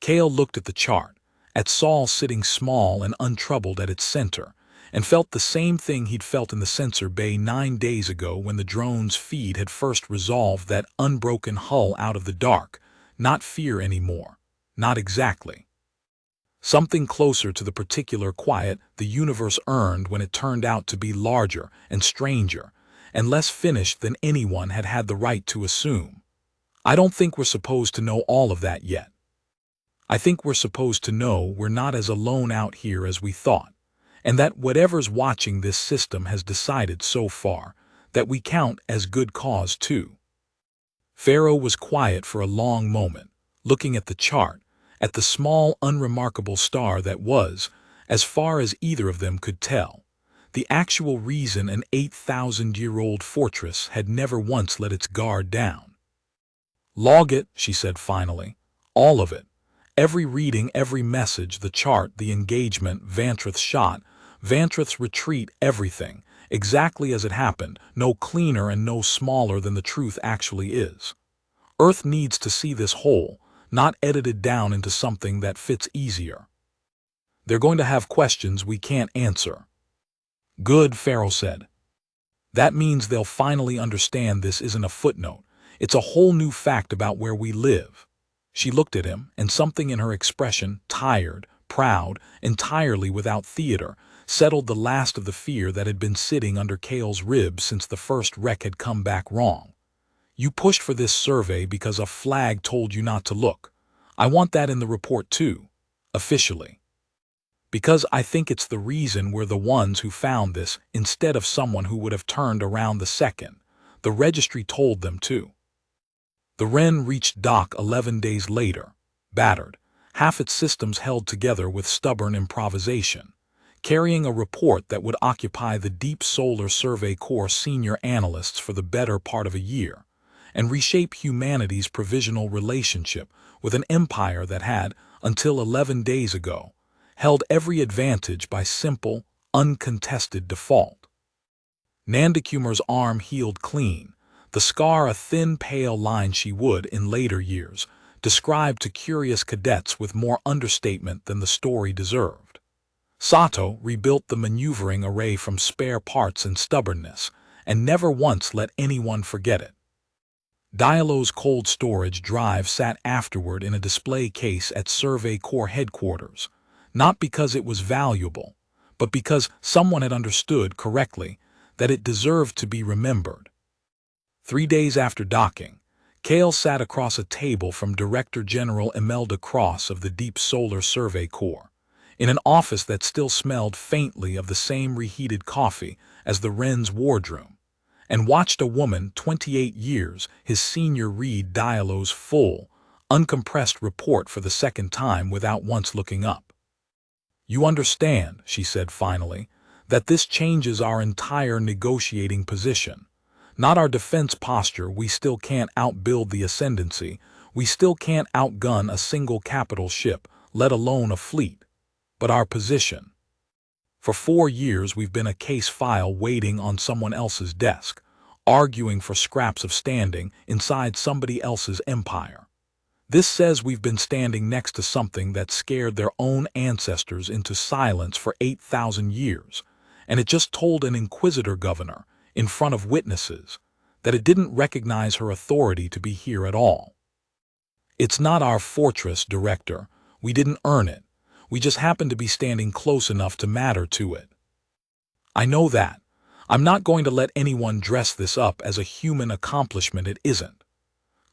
Kale looked at the chart, at Sol sitting small and untroubled at its center, and felt the same thing he'd felt in the sensor bay 9 days ago when the drone's feed had first resolved that unbroken hull out of the dark. Not fear anymore. Not exactly. Something closer to the particular quiet the universe earned when it turned out to be larger and stranger, and less finished than anyone had had the right to assume. "I don't think we're supposed to know all of that yet. I think we're supposed to know we're not as alone out here as we thought, and that whatever's watching this system has decided so far that we count as good cause too." Pharaoh was quiet for a long moment, looking at the chart, at the small, unremarkable star that was, as far as either of them could tell, the actual reason an 8,000-year-old fortress had never once let its guard down. "Log it," she said finally. "All of it. Every reading, every message, the chart, the engagement, Vantrith's shot, Vantrith's retreat, everything, exactly as it happened, no cleaner and no smaller than the truth actually is. Earth needs to see this whole, not edited down into something that fits easier. They're going to have questions we can't answer." "Good," Pharaoh said. "That means they'll finally understand this isn't a footnote. It's a whole new fact about where we live." She looked at him, and something in her expression, tired, proud, entirely without theater, settled the last of the fear that had been sitting under Kale's ribs since the first wreck had come back wrong. "You pushed for this survey because a flag told you not to look. I want that in the report too, officially. Because I think it's the reason we're the ones who found this instead of someone who would have turned around the second the registry told them to." The Wren reached dock 11 days later, battered, half its systems held together with stubborn improvisation, carrying a report that would occupy the Deep Solar Survey Corps senior analysts for the better part of a year, and reshape humanity's provisional relationship with an empire that had, until 11 days ago, held every advantage by simple, uncontested default. Nandakumar's arm healed clean, the scar a thin, pale line she would, in later years, describe to curious cadets with more understatement than the story deserved. Sato rebuilt the maneuvering array from spare parts and stubbornness, and never once let anyone forget it. Diallo's cold storage drive sat afterward in a display case at Survey Corps headquarters, not because it was valuable, but because someone had understood correctly that it deserved to be remembered. 3 days after docking, Cale sat across a table from Director General Imelda Cross of the Deep Solar Survey Corps, in an office that still smelled faintly of the same reheated coffee as the Wren's wardroom, and watched a woman 28 years his senior read Diallo's full, uncompressed report for the second time without once looking up. "You understand," she said finally, "that this changes our entire negotiating position. Not our defense posture. We still can't outbuild the Ascendancy. We still can't outgun a single capital ship, let alone a fleet. But our position. For 4 years we've been a case file waiting on someone else's desk, arguing for scraps of standing inside somebody else's empire. This says we've been standing next to something that scared their own ancestors into silence for 8,000 years, and it just told an inquisitor governor, in front of witnesses, that it didn't recognize her authority to be here at all. It's not our fortress, Director. We didn't earn it. We just happen to be standing close enough to matter to it. I know that. I'm not going to let anyone dress this up as a human accomplishment it isn't."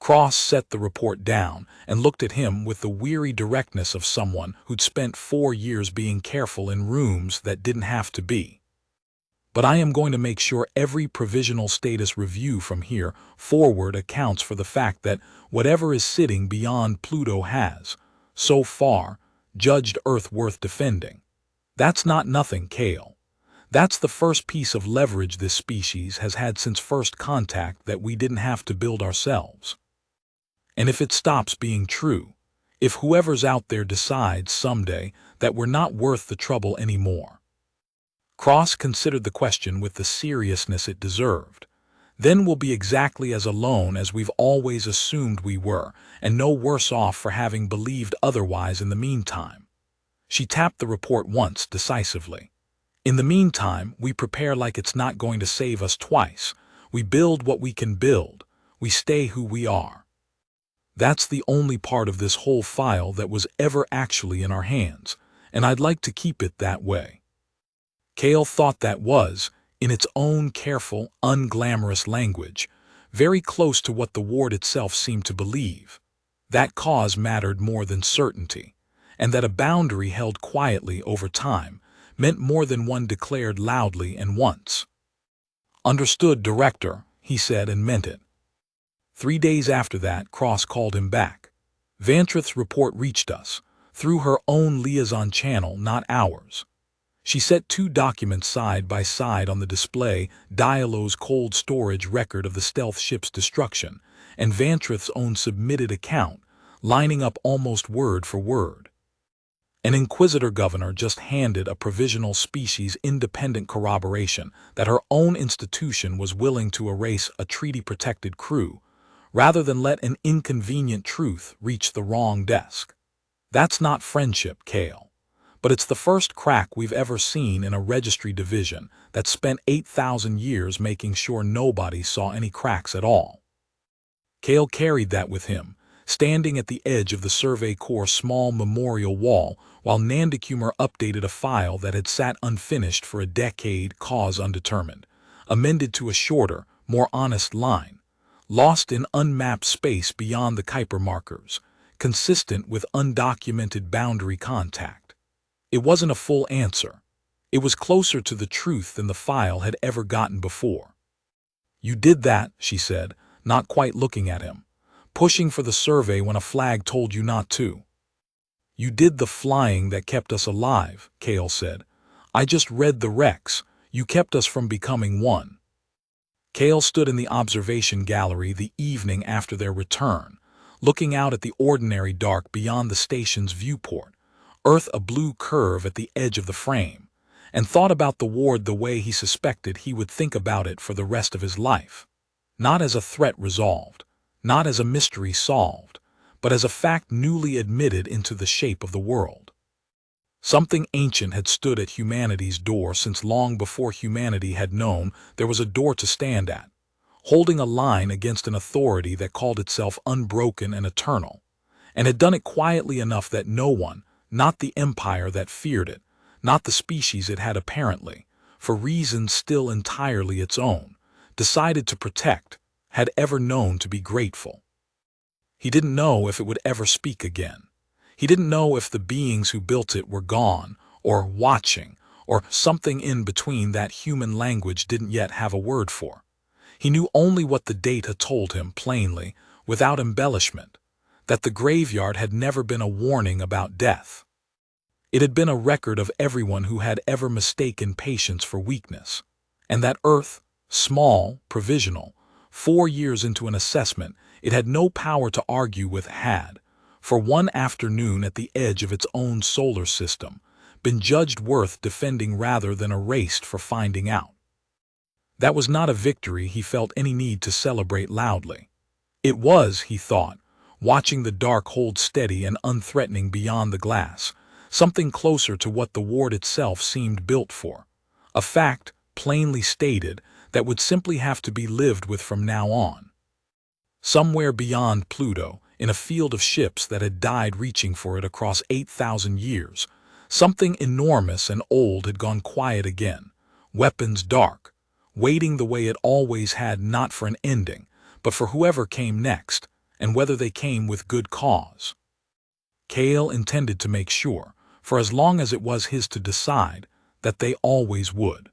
Cross set the report down and looked at him with the weary directness of someone who'd spent 4 years being careful in rooms that didn't have to be. "But I am going to make sure every provisional status review from here forward accounts for the fact that whatever is sitting beyond Pluto has, so far, judged Earth worth defending. That's not nothing, Cale. That's the first piece of leverage this species has had since first contact that we didn't have to build ourselves. And if it stops being true, if whoever's out there decides someday that we're not worth the trouble anymore." Cross considered the question with the seriousness it deserved. "Then we'll be exactly as alone as we've always assumed we were, and no worse off for having believed otherwise in the meantime." She tapped the report once decisively. "In the meantime, we prepare like it's not going to save us twice. We build what we can build. We stay who we are. That's the only part of this whole file that was ever actually in our hands, and I'd like to keep it that way." Cale thought that was, in its own careful, unglamorous language, very close to what the ward itself seemed to believe. That cause mattered more than certainty, and that a boundary held quietly over time meant more than one declared loudly and once. "Understood, Director," he said, and meant it. 3 days after that, Cross called him back. "Vantrith's report reached us, through her own liaison channel, not ours." She set 2 documents side by side on the display, Diallo's cold storage record of the stealth ship's destruction, and Vantrith's own submitted account, lining up almost word for word. An inquisitor governor just handed a provisional species-independent corroboration that her own institution was willing to erase a treaty-protected crew, rather than let an inconvenient truth reach the wrong desk. That's not friendship, Cale. But it's the first crack we've ever seen in a registry division that spent 8,000 years making sure nobody saw any cracks at all. Cale carried that with him, standing at the edge of the Survey Corps' small memorial wall while Nandakumar updated a file that had sat unfinished for a decade, cause undetermined, amended to a shorter, more honest line, lost in unmapped space beyond the Kuiper markers, consistent with undocumented boundary contact. It wasn't a full answer. It was closer to the truth than the file had ever gotten before. "You did that," she said, not quite looking at him, "pushing for the survey when a flag told you not to." "You did the flying that kept us alive," Cale said. "I just read the recs. You kept us from becoming one." Cale stood in the observation gallery the evening after their return, looking out at the ordinary dark beyond the station's viewport, Earth a blue curve at the edge of the frame, and thought about the ward the way he suspected he would think about it for the rest of his life. not as a threat resolved, not as a mystery solved, but as a fact newly admitted into the shape of the world. Something ancient had stood at humanity's door since long before humanity had known there was a door to stand at, holding a line against an authority that called itself unbroken and eternal, and had done it quietly enough that no one, not the empire that feared it, not the species it had apparently, for reasons still entirely its own, decided to protect, had ever known to be grateful. He didn't know if it would ever speak again. He didn't know if the beings who built it were gone, or watching, or something in between that human language didn't yet have a word for. He knew only what the data told him plainly, without embellishment, that the graveyard had never been a warning about death. It had been a record of everyone who had ever mistaken patience for weakness, and that Earth, small, provisional, 4 years into an assessment it had no power to argue with had, for one afternoon at the edge of its own solar system, been judged worth defending rather than erased for finding out. That was not a victory he felt any need to celebrate loudly. It was, he thought, watching the dark hold steady and unthreatening beyond the glass, something closer to what the ward itself seemed built for, a fact, plainly stated, that would simply have to be lived with from now on. Somewhere beyond Pluto, in a field of ships that had died reaching for it across 8,000 years, something enormous and old had gone quiet again, weapons dark, waiting the way it always had, not for an ending, but for whoever came next, and whether they came with good cause. Cale intended to make sure, for as long as it was his to decide, that they always would.